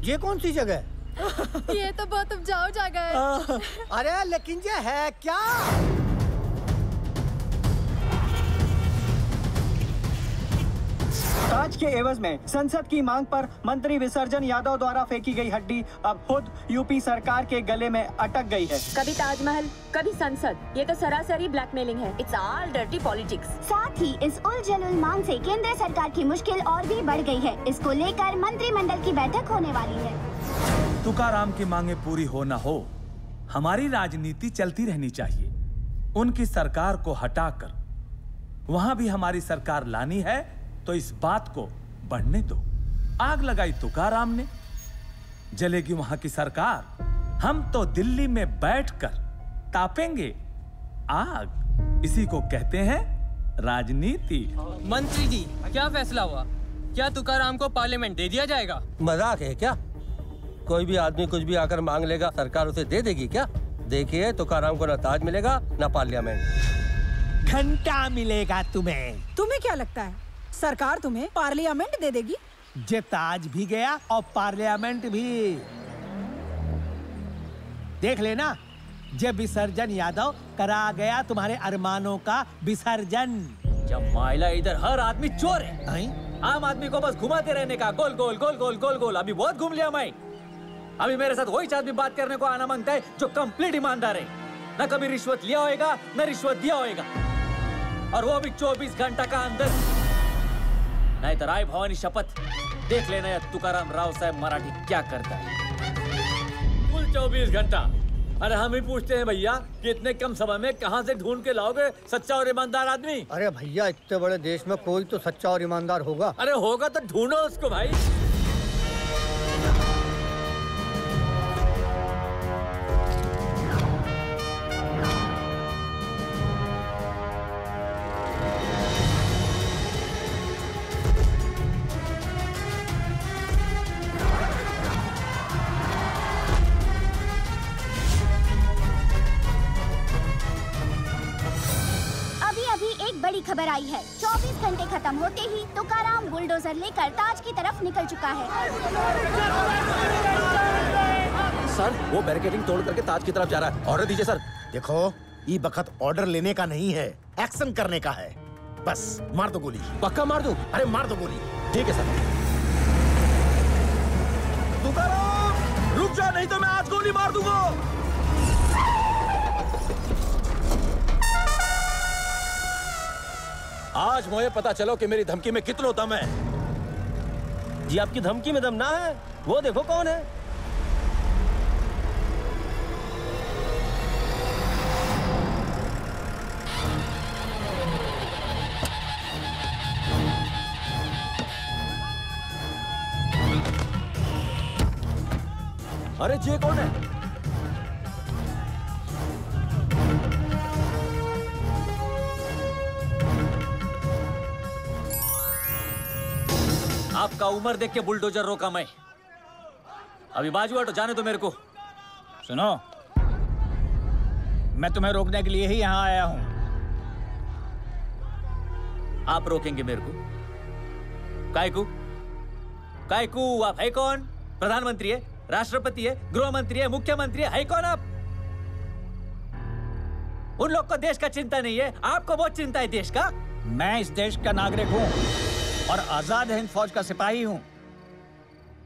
ये कौन सी जगह? ये तो बहुत उपजाऊ जगह है। अरे लेकिन ये है क्या? ताज के एवज में संसद की मांग पर मंत्री विसर्जन यादव द्वारा फेंकी गई हड्डी अब खुद यूपी सरकार के गले में अटक गई है। कभी ताजमहल कभी संसद, ये तो सरासरी ब्लैकमेलिंग है। It's all dirty politics. साथ ही इस उलझुल मांग से केंद्र सरकार की मुश्किल और भी बढ़ गई है। इसको लेकर मंत्रिमंडल की बैठक होने वाली है। तुकाराम की मांगे पूरी हो न हो, हमारी राजनीति चलती रहनी चाहिए। उनकी सरकार को हटाकर वहां भी हमारी सरकार लानी है तो इस बात को बढ़ने दो। आग लगाई तुकाराम ने, जलेगी वहां की सरकार। हम तो दिल्ली में बैठकर तापेंगे आग। इसी को कहते हैं राजनीति। मंत्री जी क्या फैसला हुआ? क्या तुकाराम को पार्लियामेंट दे दिया जाएगा? मजाक है क्या? कोई भी आदमी कुछ भी आकर मांग लेगा, सरकार उसे दे देगी क्या? देखिए तुकाराम को ना ताज मिलेगा ना पार्लियामेंट। घंटा मिलेगा तुम्हें। तुम्हें क्या लगता है सरकार तुम्हें पार्लियामेंट दे देगी? जे ताज भी गया और पार्लियामेंट भी। देख लेना, जब विसर्जन यादव करा गया तुम्हारे अरमानों का विसर्जन। जब माइला इधर हर आदमी चोर है। आम आदमी को बस घुमाते रहने का, गोल गोल गोल गोल गोल गोल। अभी बहुत घूम लिया मैं। अभी मेरे साथ वही आदमी बात करने को आना मांगता है जो कंप्लीट ईमानदार है, न कभी रिश्वत लिया होगा न रिश्वत दिया होगा, और वो भी 24 घंटा का अंदर। नहीं तो राय भवानी शपथ देख लेना या तुकाराम राव साहब मराठी क्या करता है। कुल 24 घंटा। अरे हम ही पूछते हैं भैया कि इतने कम समय में कहां से ढूंढ के लाओगे सच्चा और ईमानदार आदमी? अरे भैया इतने बड़े देश में कोई तो सच्चा और ईमानदार होगा। अरे होगा तो ढूंढो उसको भाई। खबर आई है। 24 घंटे खत्म होते ही तुकाराम बुलडोजर लेकर ताज की तरफ निकल चुका है। सर, वो बैरिकेडिंग तोड़ करके ताज की तरफ जा रहा है। ऑर्डर दीजिए सर। देखो, ये वक्त ऑर्डर लेने का नहीं है, एक्शन करने का है। बस मार दो गोली। पक्का मार दूं? अरे मार दो गोली। ठीक है सर। तुकाराम, रुक जा, नहीं तो मैं आज गोली मार दूंगा। आज मुझे पता चलो कि मेरी धमकी में कितना दम है। जी आपकी धमकी में दम ना है, वो देखो कौन है। अरे ये कौन है? आपका उम्र देख के बुलडोजर रोका मैं। अभी बाजू हटो, जाने दो मेरे को। सुनो, मैं तुम्हें रोकने के लिए ही यहाँ आया हूँ। आप रोकेंगे मेरे को? कायकू? कायकू? आप है कौन? प्रधानमंत्री है, राष्ट्रपति है, गृह मंत्री है, मुख्यमंत्री है कौन आप? उन लोग को देश का चिंता नहीं है, आपको बहुत चिंता है देश का। मैं इस देश का नागरिक हूँ और आजाद हिंद फौज का सिपाही हूँ।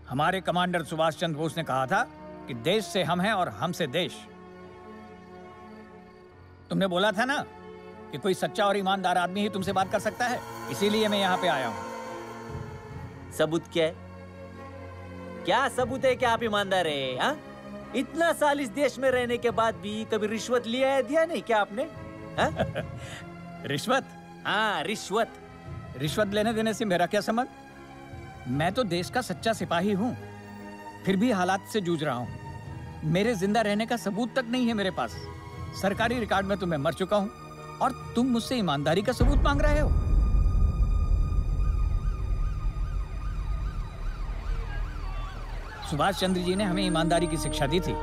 हमारे कमांडर सुभाष चंद्र बोस ने कहा था कि देश से हम हैं और हमसे देश। तुमने बोला था ना कि कोई सच्चा और ईमानदार आदमी ही तुमसे बात कर सकता है, इसीलिए मैं यहाँ पे आया हूँ। सबूत क्या है? क्या सबूत है कि आप ईमानदार है? हाँ? इतना साल इस देश में रहने के बाद भी कभी रिश्वत लिया है, दिया नहीं क्या आपने? हाँ? रिश्वत? हाँ, रिश्वत। रिश्वत लेने देने से मेरा क्या संबंध? मैं तो देश का सच्चा सिपाही हूँ, फिर भी हालात से जूझ रहा हूँ। मेरे जिंदा रहने का सबूत तक नहीं है मेरे पास। सरकारी रिकॉर्ड में तो मैं मर चुका हूँ और तुम मुझसे ईमानदारी का सबूत मांग रहे हो। सुभाष चंद्र जी ने हमें ईमानदारी की शिक्षा दी थी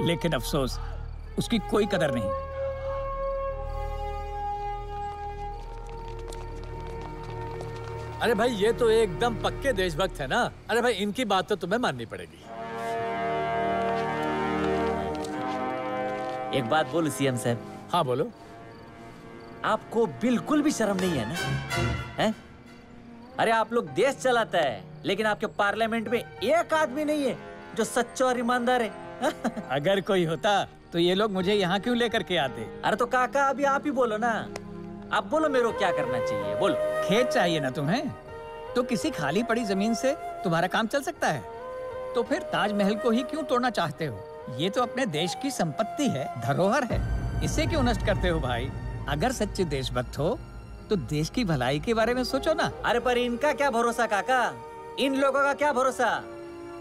लेकिन अफसोस, उसकी कोई कदर नहीं। अरे भाई, ये तो एकदम पक्के देशभक्त है ना। अरे भाई, इनकी बात तो तुम्हें माननी पड़ेगी। एक बात बोलो सीएम साहब। हाँ बोलो। आपको बिल्कुल भी शर्म नहीं है ना? हैं? अरे आप लोग देश चलाता है, लेकिन आपके पार्लियामेंट में एक आदमी नहीं है जो सच्चा और ईमानदार है। अगर कोई होता तो ये लोग मुझे यहाँ क्यों लेकर के आते? अरे तो काका, अभी आप ही बोलो ना। आप बोलो मेरे को क्या करना चाहिए, बोलो। खेत चाहिए ना तुम्हें? तो किसी खाली पड़ी जमीन से तुम्हारा काम चल सकता है। तो फिर ताजमहल को ही क्यों तोड़ना चाहते हो? ये तो अपने देश की संपत्ति है, धरोहर है। इसे क्यों नष्ट करते हो भाई? अगर सच्चे देशभक्त हो तो देश की भलाई के बारे में सोचो ना। अरे पर इनका क्या भरोसा काका? इन लोगों का क्या भरोसा?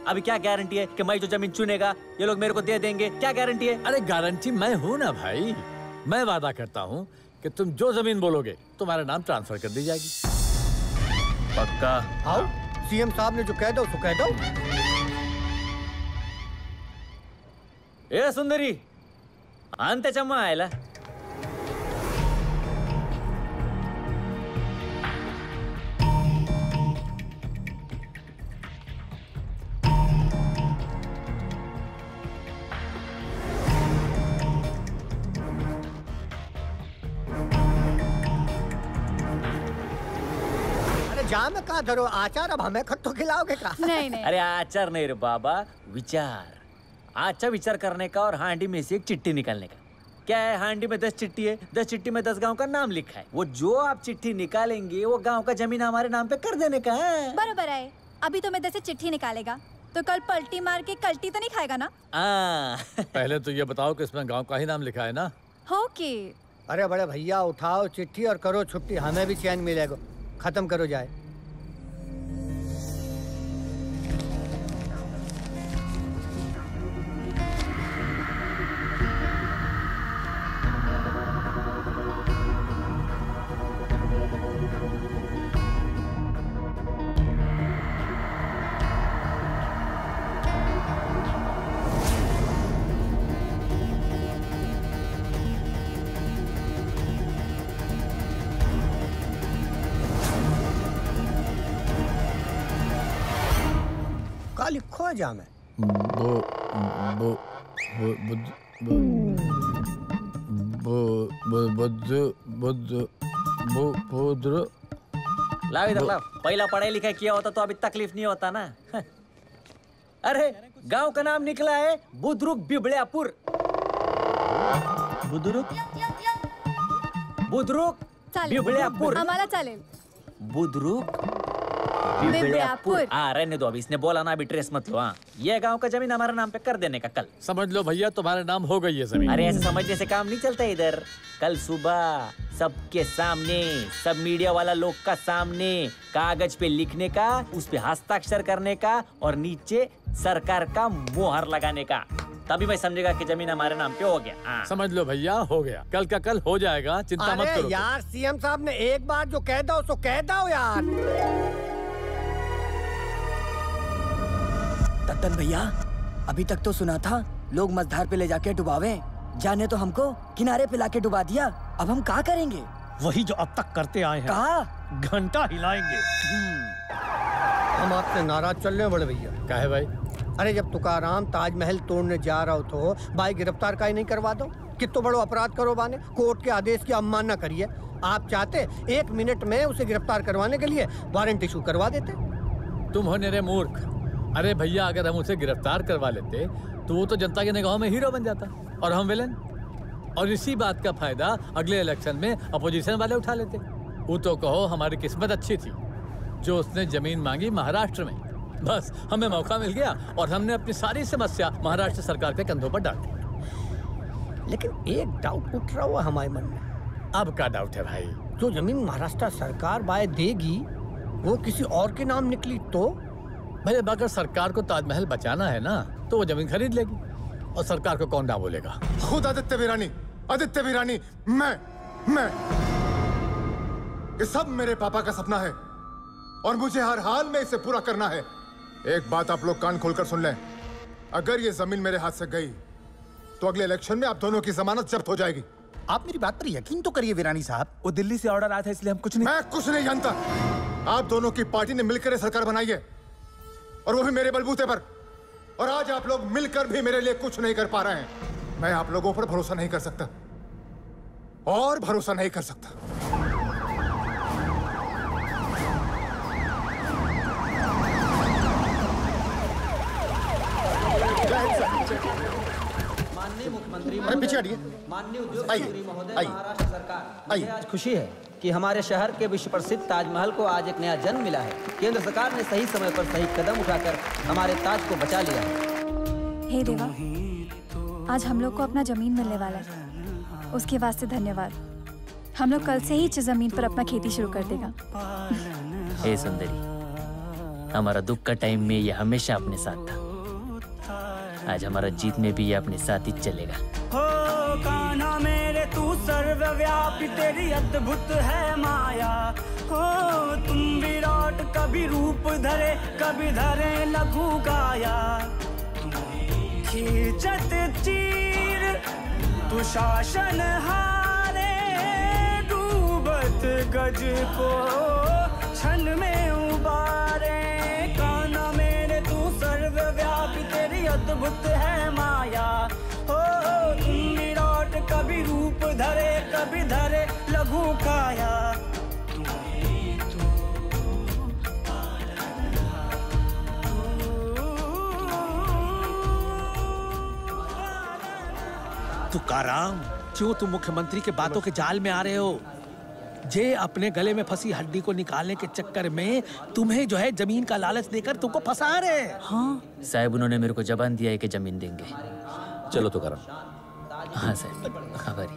अभी क्या गारंटी है कि मैं जो जमीन चुनेगा ये लोग मेरे को दे देंगे? क्या गारंटी है? अरे गारंटी मैं हूँ ना भाई। मैं वादा करता हूँ कि तुम जो जमीन बोलोगे तुम्हारा नाम ट्रांसफर कर दी जाएगी। पक्का? आओ, सीएम साहब ने जो कह दो तो कह दो। ए सुंदरी, अंत चम्मा आयला। जाम कहाँ धरो आचार, अब हमें खट्टो खिलाओगे का? नहीं नहीं। अरे आचार नहीं रे बाबा, विचार। अच्छा विचार करने का और हांडी में से एक चिट्ठी निकालने का। क्या है, हांडी में 10 चिट्ठी है, 10 चिट्ठी में 10 गांव का नाम लिखा है। वो जो आप चिट्ठी निकालेंगे वो गांव का जमीन हमारे नाम पे कर देने का है। बराबर है। अभी तो मैं 10 चिट्ठी निकालेगा तो कल पलटी मार के कल्टी तो नहीं खाएगा ना? पहले तो ये बताओ कि इसमें गांव का ही नाम लिखा है ना? हो के? अरे बड़े भैया, उठाओ चिट्ठी और करो छुट्टी, हमें भी चैन मिलेगा। खत्म करो जाए। का लिखो है जामे लाओ इधर लाओ। पहला पढ़ाई लिखाई किया होता तो अभी तकलीफ नहीं होता ना। अरे गांव का नाम निकला है बुद्रुक बिबड़ियापुर। बुद्रुक बिबड़ियापुर। आम्हाला चालेल। बुद्रुक बिबड़ियापुर। रहने दो, अभी इसने बोला ना, अभी ट्रेस मत लो। हाँ, ये गांव का जमीन हमारे नाम पे कर देने का कल। समझ लो भैया तुम्हारे नाम हो गई है जमीन। अरे ऐसे समझने से काम नहीं चलता इधर। कल सुबह सबके सामने, सब मीडिया वाला लोग का सामने कागज पे लिखने का, उस पे हस्ताक्षर करने का और नीचे सरकार का मोहर लगाने का, तभी मैं समझेगा कि जमीन हमारे नाम पे हो गया। समझ लो भैया हो गया, कल का कल हो जाएगा, चिंता मत करो। यार सीएम साहब ने एक बार जो कह दो सो कह दो यार। तत्तन भैया, अभी तक तो सुना था लोग मझधार पे ले जाके डुबावे, जाने तो हमको किनारे पे लाके डुबा दिया। अब हम क्या करेंगे? वही जो अब तक करते आए हैं। कहा घंटा हिलाएंगे। हम आपसे नाराज चल रहे हैं बड़े भैया। क्या है भाई? अरे जब तुकाराम ताजमहल तोड़ने जा रहा हो तो भाई गिरफ्तार का ही नहीं करवा दो। कितना बड़ो अपराध करो बाने, कोर्ट के आदेश की अवमानना करिए। आप चाहते 1 मिनट में उसे गिरफ्तार करवाने के लिए वारंट इशू करवा देते। तुम हो निरे मूर्ख। अरे भैया, अगर हम उसे गिरफ्तार करवा लेते तो वो तो जनता के निगाहों में हीरो बन जाता और हम विलेन। और इसी बात का फायदा अगले इलेक्शन में अपोजिशन वाले उठा लेते। वो तो कहो हमारी किस्मत अच्छी थी जो उसने जमीन मांगी महाराष्ट्र में। बस हमें मौका मिल गया और हमने अपनी सारी समस्या महाराष्ट्र सरकार के कंधों पर डाल दी। लेकिन एक डाउट उठ रहा हुआ हमारे मन में। अब क्या डाउट है भाई? जो जमीन महाराष्ट्र सरकार बाय देगी वो किसी और के नाम निकली तो? भाई अगर सरकार को ताजमहल बचाना है ना तो वो जमीन खरीद लेगी और सरकार को कौन ना बोलेगा। खुद आदित्य वीरानी, मैं ये सब मेरे पापा का सपना है और मुझे हर हाल में इसे पूरा करना है। एक बात आप लोग कान खोलकर सुन लें, अगर ये जमीन मेरे हाथ से गई तो अगले इलेक्शन में आप दोनों की जमानत जब्त हो जाएगी। आप मेरी बात पर यकीन तो करिए वीरानी साहब। वो दिल्ली से ऑर्डर आया था इसलिए हम कुछ नहीं। मैं कुछ नहीं जानता। आप दोनों की पार्टी ने मिलकर सरकार बनाई है और वो भी मेरे बलबूते पर, और आज आप लोग मिलकर भी मेरे लिए कुछ नहीं कर पा रहे हैं। मैं आप लोगों पर भरोसा नहीं कर सकता और भरोसा नहीं कर सकता। माननीय मुख्यमंत्री पीछे हटिए। माननीय उद्योग मंत्री महोदय, महाराष्ट्र सरकार, मुझे आज खुशी है कि हमारे शहर के विश्व प्रसिद्ध ताजमहल को आज एक नया जन्म मिला है। केंद्र सरकार ने सही समय पर सही कदम उठाकर हमारे ताज को बचा लिया है। हे देवा, आज हम लोग को अपना जमीन मिलने वाला है, उसके वास्ते धन्यवाद। हम लोग कल से ही इस जमीन पर अपना खेती शुरू कर देगा। हे सुंदरी, हमारा दुख का टाइम में ये हमेशा अपने साथ था, आज हमारा जीत में भी ये अपने साथ ही चलेगा। हो कान्हा मेरे तू सर्वव्यापी, तेरी अद्भुत है माया। हो तुम विराट, कभी रूप धरे कभी धरे लघु काया। खींचत चीर तू शासन हारे, डूबत गज को क्षण में उबारे। कान्हा मेरे तू सर्वव्यापी, तेरी अद्भुत है माया। हो तुम विराट, कभी रूप धरे कभी धरे लघु काया। तुकाराम, क्यों तुम मुख्यमंत्री के बातों के जाल में आ रहे हो? जे अपने गले में फंसी हड्डी को निकालने के चक्कर में तुम्हें जो है जमीन का लालच देकर तुमको फंसा रहे हैं। हाँ साहब, उन्होंने मेरे को जबान दिया है कि जमीन देंगे। चलो तुकाराम। हाँ साहब, खबरी।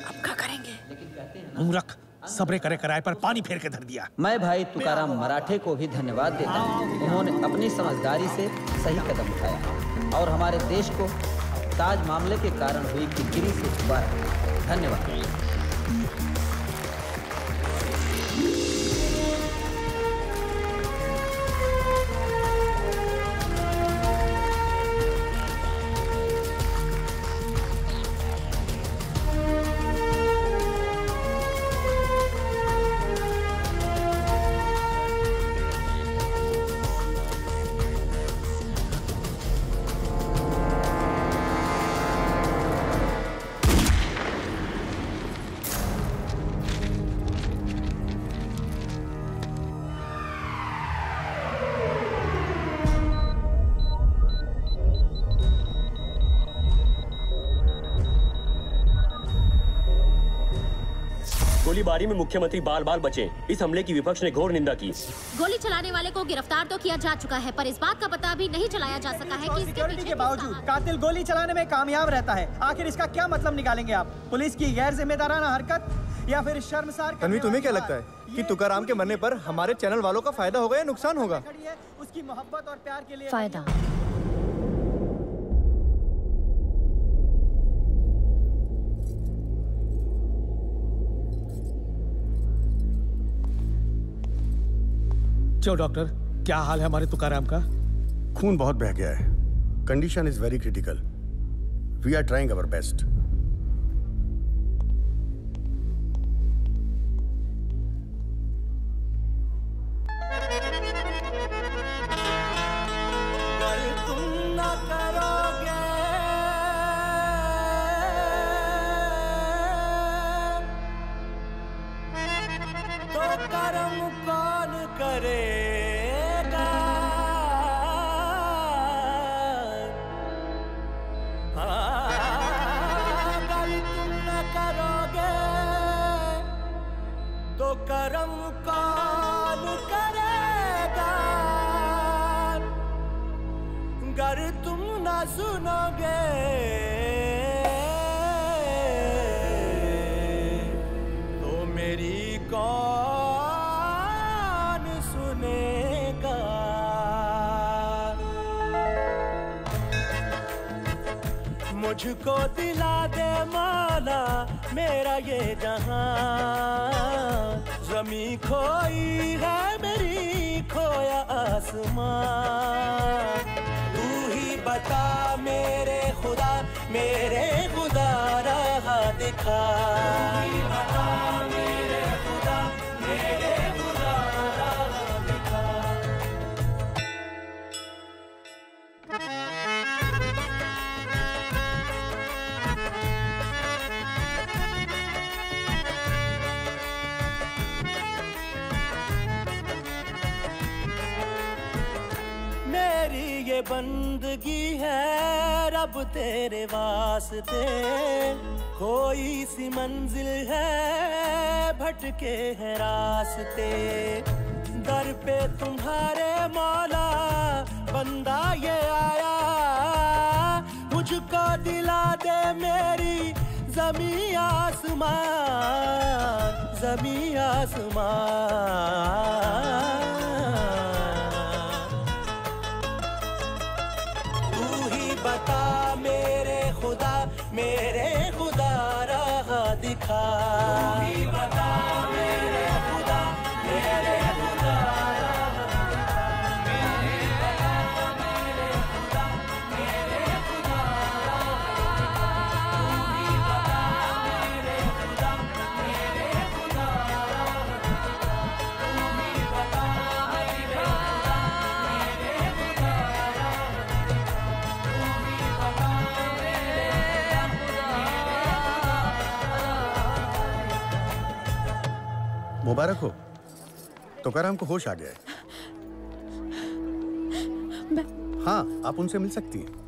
अब क्या करेंगे? मूर्ख, सबरे करे कराए पर पानी फेर के धर दिया। मैं भाई तुकाराम मराठे को भी धन्यवाद देता हूँ। उन्होंने अपनी समझदारी से सही कदम उठाया और हमारे देश को ताज मामले के कारण हुई किरकिरी से उबारा। धन्यवाद। गोलीबारी में मुख्यमंत्री बाल बाल बचे। इस हमले की विपक्ष ने घोर निंदा की। गोली चलाने वाले को गिरफ्तार तो किया जा चुका है, पर इस बात का पता अभी नहीं चलाया जा सका है कि इसके पीछे के बावजूद कातिल गोली चलाने में कामयाब रहता है। आखिर इसका क्या मतलब निकालेंगे आप? पुलिस की गैर जिम्मेदाराना हरकत या फिर शर्मसार? तन्वी, तुम्हें क्या लगता है कि तुकाराम के मरने पर हमारे चैनल वालों का फायदा होगा या नुकसान होगा? उसकी मोहब्बत और प्यार के लिए फायदा। क्यों डॉक्टर, क्या हाल है हमारे तुकाराम का? खून बहुत बह गया है। Condition is very critical. We are trying our best. मुझको दिला दे मौला मेरा ये जहां, जमी खोई है मेरी खोया आसमां। तू ही बता मेरे खुदा राह दिखा। तू ही बता मेरे खुदा राह दिखा। ये बंदगी है रब तेरे वास्ते, कोई सी मंजिल है भटके हैं रास्ते। दर पे तुम्हारे मौला बंदा ये आया, मुझको दिला दे मेरी ज़मीं आसमान, ज़मीं आसमान। बता मेरे खुदा राह दिखा। तू ही बता मेरे खुदा राह दिखा। मेरे बता मेरे खुदा राह दिखा। तू ही बता मेरे खुदा राह दिखा। तू ही बता मेरे खुदा राह मुबारक हो, तुकाराम को होश आ गया है। हाँ, आप उनसे मिल सकती हैं।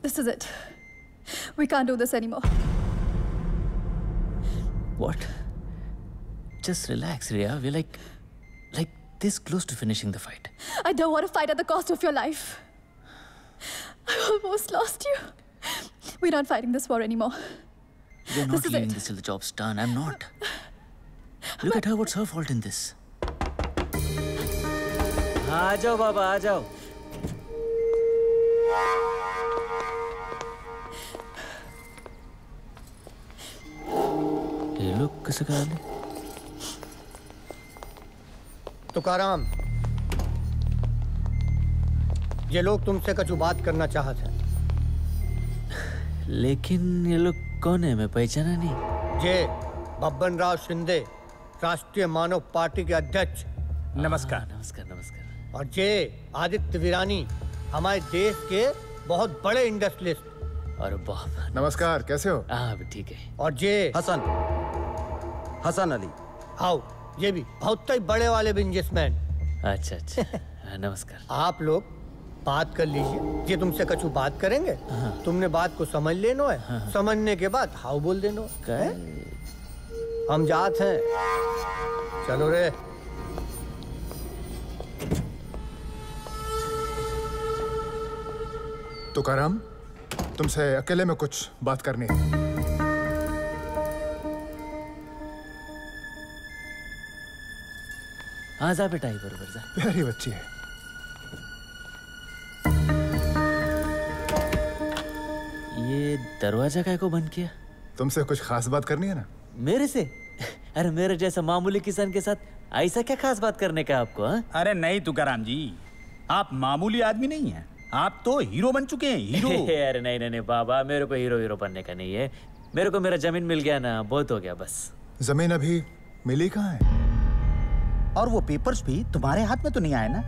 This is it. We can't do this anymore. What? Just relax, Riya. We're like this close to finishing the fight. I don't want to fight at the cost of your life. I almost lost you. We're not fighting this war anymore. You're This not is leaving it. this till the job's done. I'm not. Look at her. What's her fault in this? आ जाओ बाबा, आ जाओ। ये लोग कैसे करा ले? तुकाराम, ये लोग तुमसे कुछ बात करना चाहते हैं। लेकिन ये लोग कौन है? मैं पहचाना नहीं। ये बब्बन राव शिंदे, राष्ट्रीय मानव पार्टी के अध्यक्ष। नमस्कार। नमस्कार नमस्कार। और ये आदित्य वीरानी, हमारे देश के बहुत बड़े इंडस्ट्रियलिस्ट। और बाप। नमस्कार, कैसे हो? हाँ अभी ठीक है। और ये हसन अली। आओ, ये भी बहुत ही बड़े वाले बिजनेसमैन। अच्छा अच्छा। नमस्कार। आप लोग बात कर लीजिए, ये तुमसे कछु बात करेंगे। तुमने बात को समझ लेना है, समझने के बाद हाउ बोल देना है। हम जात हैं, चलो रे। तुकाराम, तुमसे अकेले में कुछ बात करनी है। हाँ जा बेटा, बरोबर जा। प्यारी बच्ची है। ये दरवाजा काय को बंद किया? तुमसे कुछ खास बात करनी है ना? मेरे से? अरे मेरे जैसा मामूली किसान के साथ ऐसा क्या खास बात करने का आपको? हाँ? अरे नहीं तुकाराम जी, आप मामूली आदमी नहीं हैं, आप तो हीरो बन चुके हैं, हीरो। अरे नहीं नहीं नहीं बाबा, मेरे को हीरो बनने का नहीं है। मेरे को मेरा जमीन मिल गया ना, बहुत हो गया बस। जमीन अभी मिली कहाँ है? और वो पेपर्स भी तुम्हारे हाथ में तो नहीं आए ना?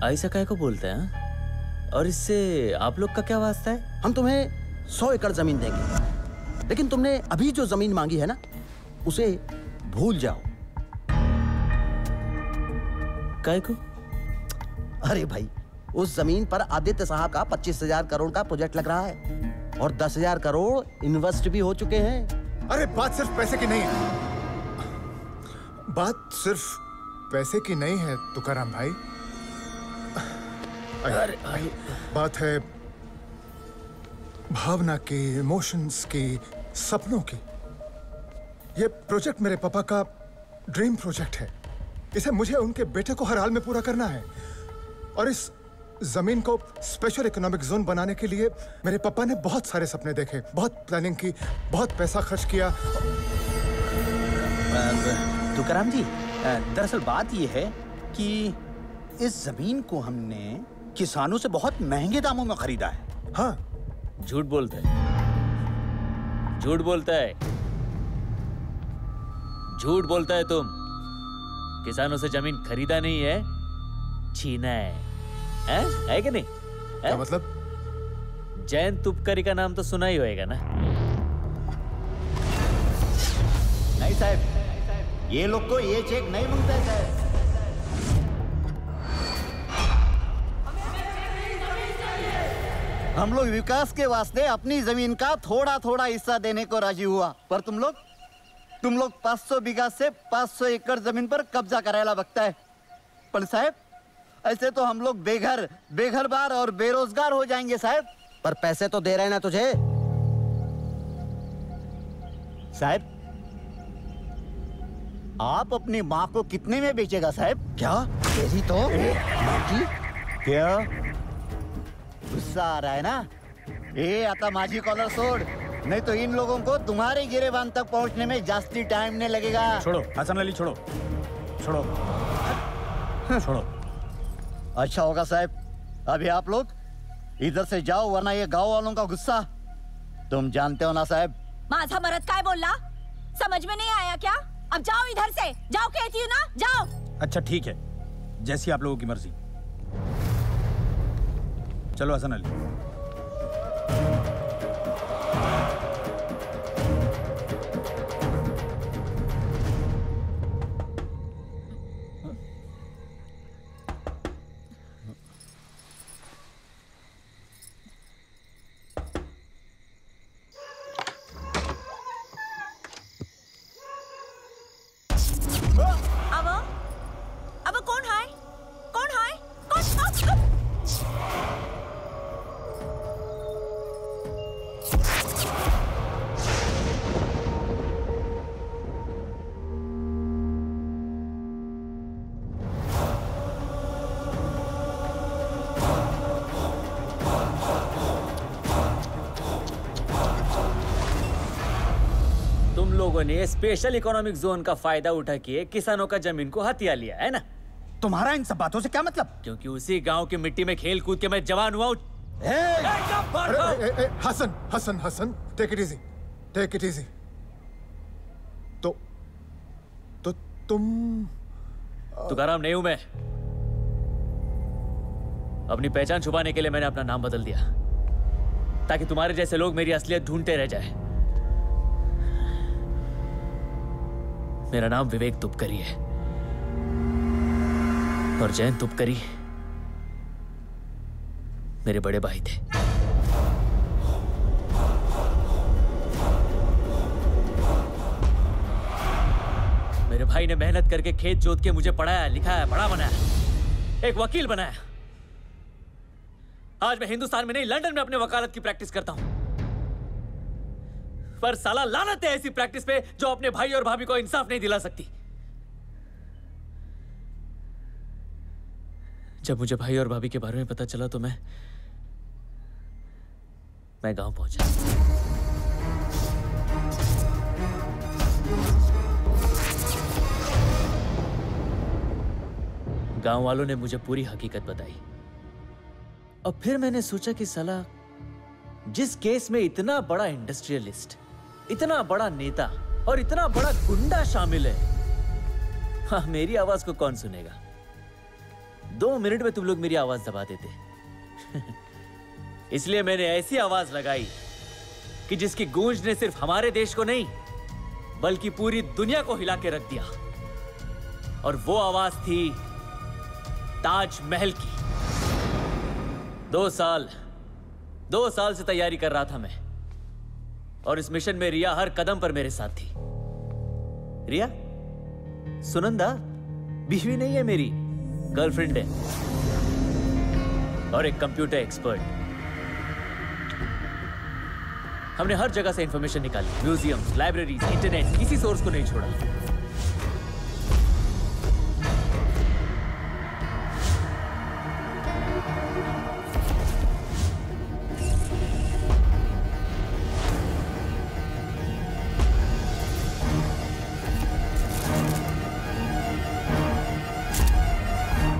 ऐसा काय को बोलते हैं? और इससे आप लोग का क्या वास्ता है? हम तुम्हें 100 एकड़ जमीन देंगे, लेकिन तुमने अभी जो जमीन मांगी है ना, उसे भूल जाओ। काय को? अरे भाई, उस जमीन पर आदित्य साहब का 25,000 करोड़ का प्रोजेक्ट लग रहा है और 10,000 करोड़ इन्वेस्ट भी हो चुके हैं। अरे बात सिर्फ पैसे की नहीं है, बात सिर्फ पैसे की नहीं है तुकाराम भाई। अरे बात है भावना की, इमोशंस की, सपनों की। ये प्रोजेक्ट मेरे पापा का ड्रीम प्रोजेक्ट है। इसे मुझे उनके बेटे को हर हाल में पूरा करना है। और इस जमीन को स्पेशल इकोनॉमिक जोन बनाने के लिए मेरे पापा ने बहुत सारे सपने देखे, बहुत प्लानिंग की, बहुत पैसा खर्च किया। तुकाराम जी, दरअसल बात यह है कि इस जमीन को हमने किसानों से बहुत महंगे दामों में खरीदा है। हाँ। झूठ बोलता है, झूठ बोलता है, झूठ बोलता है तुम। किसानों से जमीन खरीदा नहीं है, छीना है कि नहीं? क्या मतलब? जयंत तुपकरी का नाम तो सुना ही होएगा ना? नहीं साहब, ये लोग को ये चेक नहीं मांगता है साहब। हम लोग विकास के वास्ते अपनी जमीन का थोड़ा थोड़ा हिस्सा देने को राजी हुआ, पर तुम लोग 500 बीघा से 500 एकड़ जमीन पर कब्जा करायला बगता है। पर साहब, ऐसे तो हम लोग बेघर बार और बेरोजगार हो जाएंगे साहब। पर पैसे तो दे रहे हैं ना तुझे। साहब, आप अपनी माँ को कितने में बेचेगा साहब? क्या? तेरी तो क्या गुस्सा आ रहा है ना? ए आता माझी कॉलर सोड, नहीं तो इन लोगों को तुम्हारे गिरेबान तक पहुंचने में जास्ती टाइम नहीं लगेगा। छोड़ो हसन अली, छोड़ो छोड़ो छोड़ो। अच्छा होगा साहब, अभी आप लोग इधर से जाओ, वरना ये गांव वालों का गुस्सा तुम जानते हो ना साहब। माझा मरद काय बोलला? समझ में नहीं आया क्या? अब जाओ इधर से, जाओ कहती हूँ ना, जाओ। अच्छा ठीक है, जैसी आप लोगों की मर्जी। चलो हसन अली। अब कौन है? लोगों ने स्पेशल इकोनॉमिक जोन का फायदा उठा के किसानों का जमीन को हथिया लिया है ना? तुम्हारा इन सब बातों से क्या मतलब? क्योंकि उसी गांव की मिट्टी में खेल कूद के मैं जवान हुआ हूँ। Hasan Hasan Hasan, take it easy, take it easy. तो तुम तुकाराम नहीं हूं मैं। अपनी पहचान छुपाने के लिए मैंने अपना नाम बदल दिया, ताकि तुम्हारे जैसे लोग मेरी असलियत ढूंढते रह जाए। मेरा नाम विवेक तुपकरी है और जयंत तुपकरी मेरे बड़े भाई थे। मेरे भाई ने मेहनत करके खेत जोत के मुझे पढ़ाया, लिखाया, बड़ा बनाया, एक वकील बनाया। आज मैं हिंदुस्तान में नहीं, लंदन में अपने वकालत की प्रैक्टिस करता हूं। पर साला लानत है ऐसी प्रैक्टिस पे जो अपने भाई और भाभी को इंसाफ नहीं दिला सकती। जब मुझे भाई और भाभी के बारे में पता चला तो मैं गांव पहुंचा। गांव वालों ने मुझे पूरी हकीकत बताई और फिर मैंने सोचा कि साला जिस केस में इतना बड़ा इंडस्ट्रियलिस्ट, इतना बड़ा नेता और इतना बड़ा गुंडा शामिल है, हाँ, मेरी आवाज को कौन सुनेगा? 2 मिनट में तुम लोग मेरी आवाज दबा देते। इसलिए मैंने ऐसी आवाज लगाई कि जिसकी गूंज ने सिर्फ हमारे देश को नहीं बल्कि पूरी दुनिया को हिला के रख दिया। और वो आवाज थी ताजमहल की। 2 साल से तैयारी कर रहा था मैं, और इस मिशन में रिया हर कदम पर मेरे साथ थी। रिया सुनंदा बीवी नहीं है, मेरी गर्लफ्रेंड है और एक कंप्यूटर एक्सपर्ट। हमने हर जगह से इंफॉर्मेशन निकाली, म्यूजियम, लाइब्रेरीज, इंटरनेट, किसी सोर्स को नहीं छोड़ा।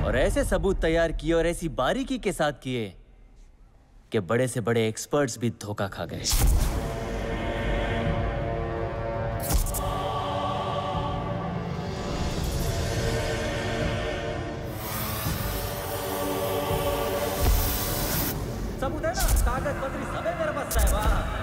और ऐसे सबूत तैयार किए और ऐसी बारीकी के साथ किए कि बड़े से बड़े एक्सपर्ट्स भी धोखा खा गए। सबूत है ना, कागज पत्री सब है मेरे पास साहब।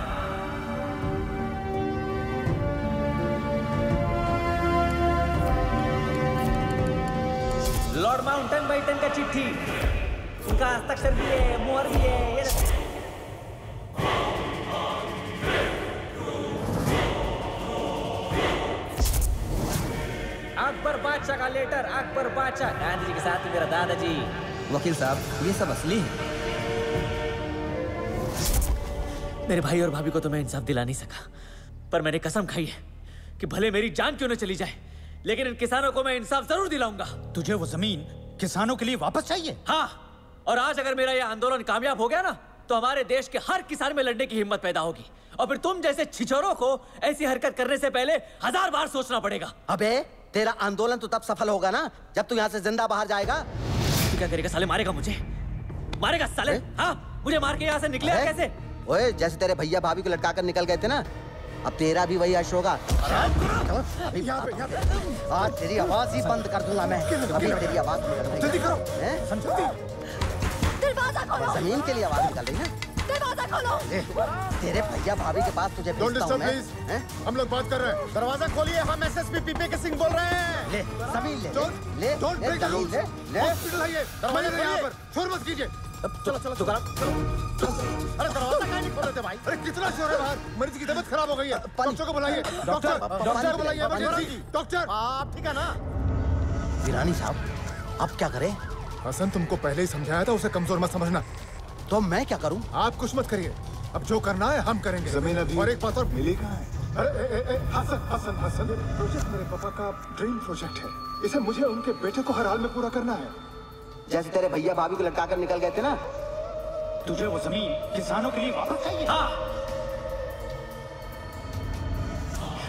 लॉर्ड माउंटेन बाइटन का चिट्ठी, उनका हस्ताक्षर भी है, मोहर भी है। अकबर बादशाह का लेटर, अकबर बादशाह, गांधी जी के साथ ही मेरा दादाजी। वकील साहब, ये सब असली है? मेरे भाई और भाभी को तो मैं इंसाफ दिला नहीं सका, पर मैंने कसम खाई है कि भले मेरी जान क्यों न चली जाए, लेकिन इन किसानों को मैं इंसाफ जरूर दिलाऊंगा। तुझे वो जमीन किसानों के लिए वापस चाहिए? हाँ, और आज अगर मेरा यह आंदोलन कामयाब हो गया ना, तो हमारे देश के हर किसान में लड़ने की हिम्मत पैदा होगी। और फिर तुम जैसे छिछोरों को ऐसी हरकत करने से पहले 1000 बार सोचना पड़ेगा। अबे तेरा आंदोलन तो तब सफल होगा ना जब तू यहाँ से जिंदा बाहर जाएगा। तू क्या करेगा साले? मारेगा मुझे? मारेगा साले? हाँ, मुझे मार के यहाँ से निकलेगा कैसे? ओए, जैसे तेरे भैया भाभी को लटका कर निकल गए थे ना, अब तेरा भी वही यश होगा। आज तेरी आवाज ही बंद कर दूंगा मैं। अभी तेरी आवाज जल्दी करो। दरवाजा खोलो। जमीन के लिए आवाज निकल रही है। दरवाजा खोलो। तेरे भैया भाभी के पास तुझे भेजता हूं मैं। हम लोग बात कर रहे हैं। दरवाजा खोलिए, हम एसएसपी पीपे के सिंह बोल रहे हैं। ले जमीन ले, ले डोंट ब्रेक द रूल्स। ले हॉस्पिटल है ये, दरवाजा यहाँ पर शोर मत कीजिए। चलो चलो चलो। अरे दरवाजा काहे नहीं खोल रहे थे भाई? अरे कितना शोर है बाहर, मरीज की तबीयत खराब हो गई है। डॉक्टर को बुलाइए, डॉक्टर को बुलाइए, इमरजेंसी। डॉक्टर आप ठीक है ना? वीरानी साहब, अब क्या करें? हसन, तुमको पहले ही समझाया था, उसे कमजोर मत समझना। तो मैं क्या करूं? आप कुछ मत करिए, अब जो करना है हम करेंगे। जमीन अभी और एक बात और मिली कहाँ है? अरे हसन हसन हसन, प्रोजेक्ट मेरे पापा का ड्रीम प्रोजेक्ट है। इसे मुझे उनके बेटे को हर हाल में पूरा करना है। जैसे तेरे भैया भाभी को लटका कर निकल गए थे ना, तुझे वो जमीन किसानों के लिए वापस चाहिए? हाँ,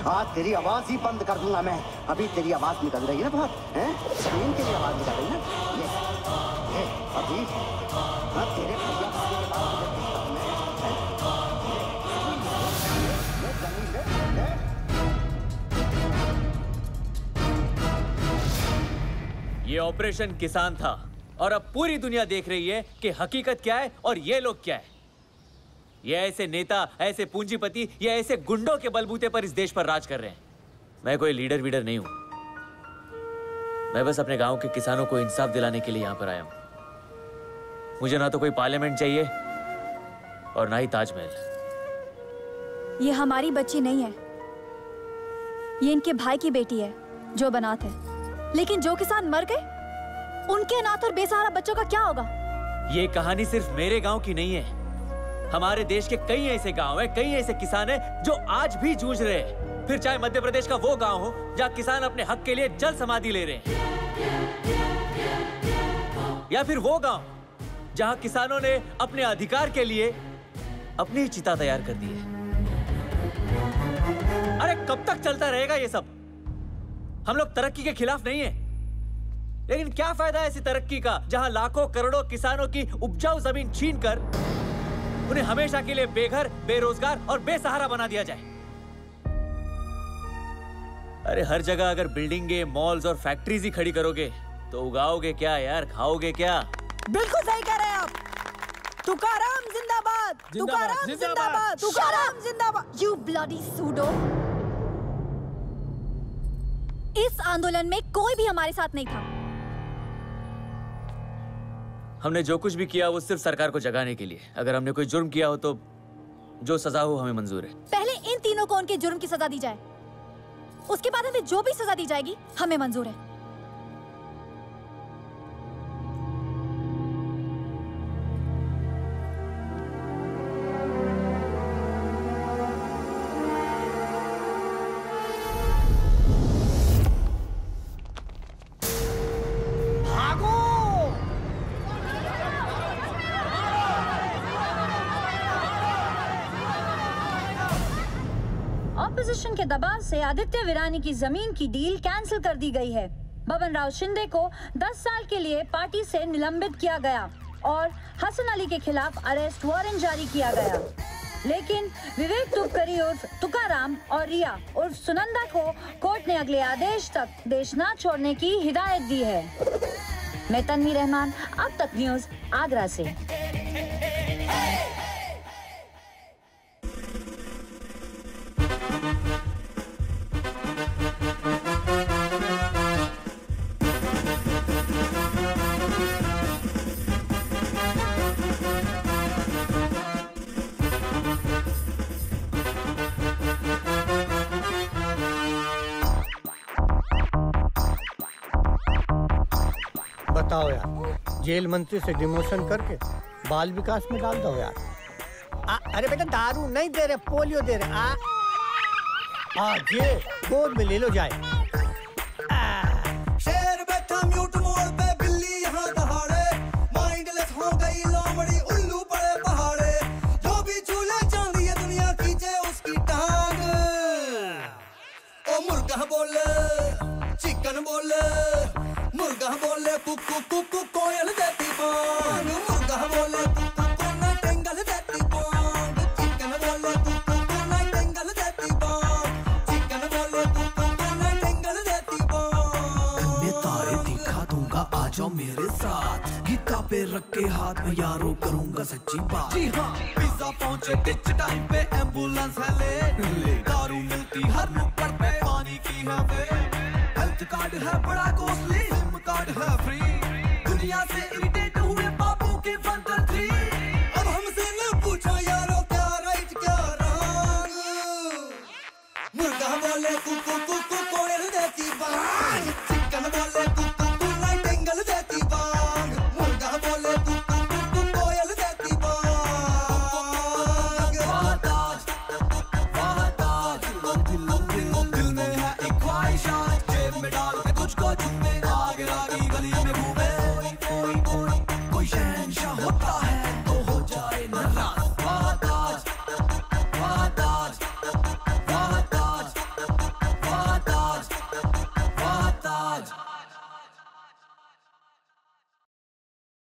आज तेरी आवाज ही बंद कर दूंगा मैं। अभी तेरी आवाज निकल रही है ना बहुत, हैं? जमीन के लिए आवाज निकल रही है ना? ये अभी तेरे ये ऑपरेशन किसान था और अब पूरी दुनिया देख रही है कि हकीकत क्या है और ये लोग क्या है। ये ऐसे नेता, ऐसे पूंजीपति, ये ऐसे गुंडों के बलबूते पर इस देश पर राज कर रहे हैं। मैं कोई लीडर वीडर नहीं हूं। मैं बस अपने गांव के किसानों को इंसाफ दिलाने के लिए यहां पर आया हूं। मुझे ना तो कोई पार्लियामेंट चाहिए और ना ही ताजमहल। ये हमारी बच्ची नहीं है, ये इनके भाई की बेटी है जो अनाथ है। लेकिन जो किसान मर गए, उनके अनाथ और बेसहारा बच्चों का क्या होगा? ये कहानी सिर्फ मेरे गांव की नहीं है। हमारे देश के कई ऐसे गांव हैं, कई ऐसे किसान हैं जो आज भी जूझ रहे हैं। फिर चाहे मध्य प्रदेश का वो गांव हो जहां किसान अपने हक के लिए जल समाधि ले रहे हैं, या फिर वो गांव जहां किसानों ने अपने अधिकार के लिए अपनी चिता तैयार कर दी है। अरे कब तक चलता रहेगा ये सब? हम लोग तरक्की के खिलाफ नहीं है, लेकिन क्या फायदा ऐसी तरक्की का जहां लाखों करोड़ों किसानों की उपजाऊ जमीन छीनकर उन्हें हमेशा के लिए बेघर, बेरोजगार और बेसहारा बना दिया जाए। अरे हर जगह अगर बिल्डिंगे, मॉल्स और फैक्ट्रीज ही खड़ी करोगे तो उगाओगे क्या यार, खाओगे क्या? बिल्कुल सही कह रहे हैं आप। तुकाराम जिंदाबाद, तुकाराम जिंदाबाद, तुकाराम जिंदाबाद। You bloody pseudo! इस आंदोलन में कोई भी हमारे साथ नहीं था। हमने जो कुछ भी किया वो सिर्फ सरकार को जगाने के लिए। अगर हमने कोई जुर्म किया हो तो जो सजा हो हमें मंजूर है। पहले इन तीनों को उनके जुर्म की सजा दी जाए, उसके बाद हमें जो भी सजा दी जाएगी हमें मंजूर है। ऑपोजिशन के दबाव से आदित्य वीरानी की जमीन की डील कैंसिल कर दी गई है। बबन राव शिंदे को 10 साल के लिए पार्टी से निलंबित किया गया और हसन अली के खिलाफ अरेस्ट वारंट जारी किया गया। लेकिन विवेक तुपकरी उर्फ तुकाराम और रिया उर्फ सुनंदा को कोर्ट ने अगले आदेश तक देश न छोड़ने की हिदायत दी है। मैं तन्वी रहमान, अब तक न्यूज, आगरा से। बताओ यार, जेल मंत्री से डिमोशन करके बाल विकास में डाल दो यार। अरे बेटा दारू नहीं दे रहे, पोलियो दे रहे। ये गोद में ले लो जाए। शेर बैठा म्यूट मोड़ पे, बिल्ली यहाँ दहाड़े, माइंडलेस हो गई लोमड़ी, उल्लू पड़े पहाड़े। जो भी झूले चांदी है दुनिया खींचे उसकी टांग। ओ मुर्गा बोले, चिकन बोले, मुर्गा बोले कुकू कुकू, कोयल देती बांग। मुर्गा बोले कुकू को नाइटिंगेल देती बांग। चिकन बोले कुकू को नाइटिंगेल देती बांग। चिकन बोले कुकू को नाइटिंगेल देती बांग। मैं तारे दिखा दूंगा, आ जाओ मेरे साथ। गीता पे रख के हाथ में यारो करूंगा सच्ची बात। जी हाँ, पिज्जा पहुंचे टिच टाइम पे, एम्बुलेंस है ले। दारू मिलती हर नुक्कड़ पे, पानी की है वे। हेल्थ कार्ड है बड़ा कॉस्टली, सिम कार्ड है फ्री। दुनिया से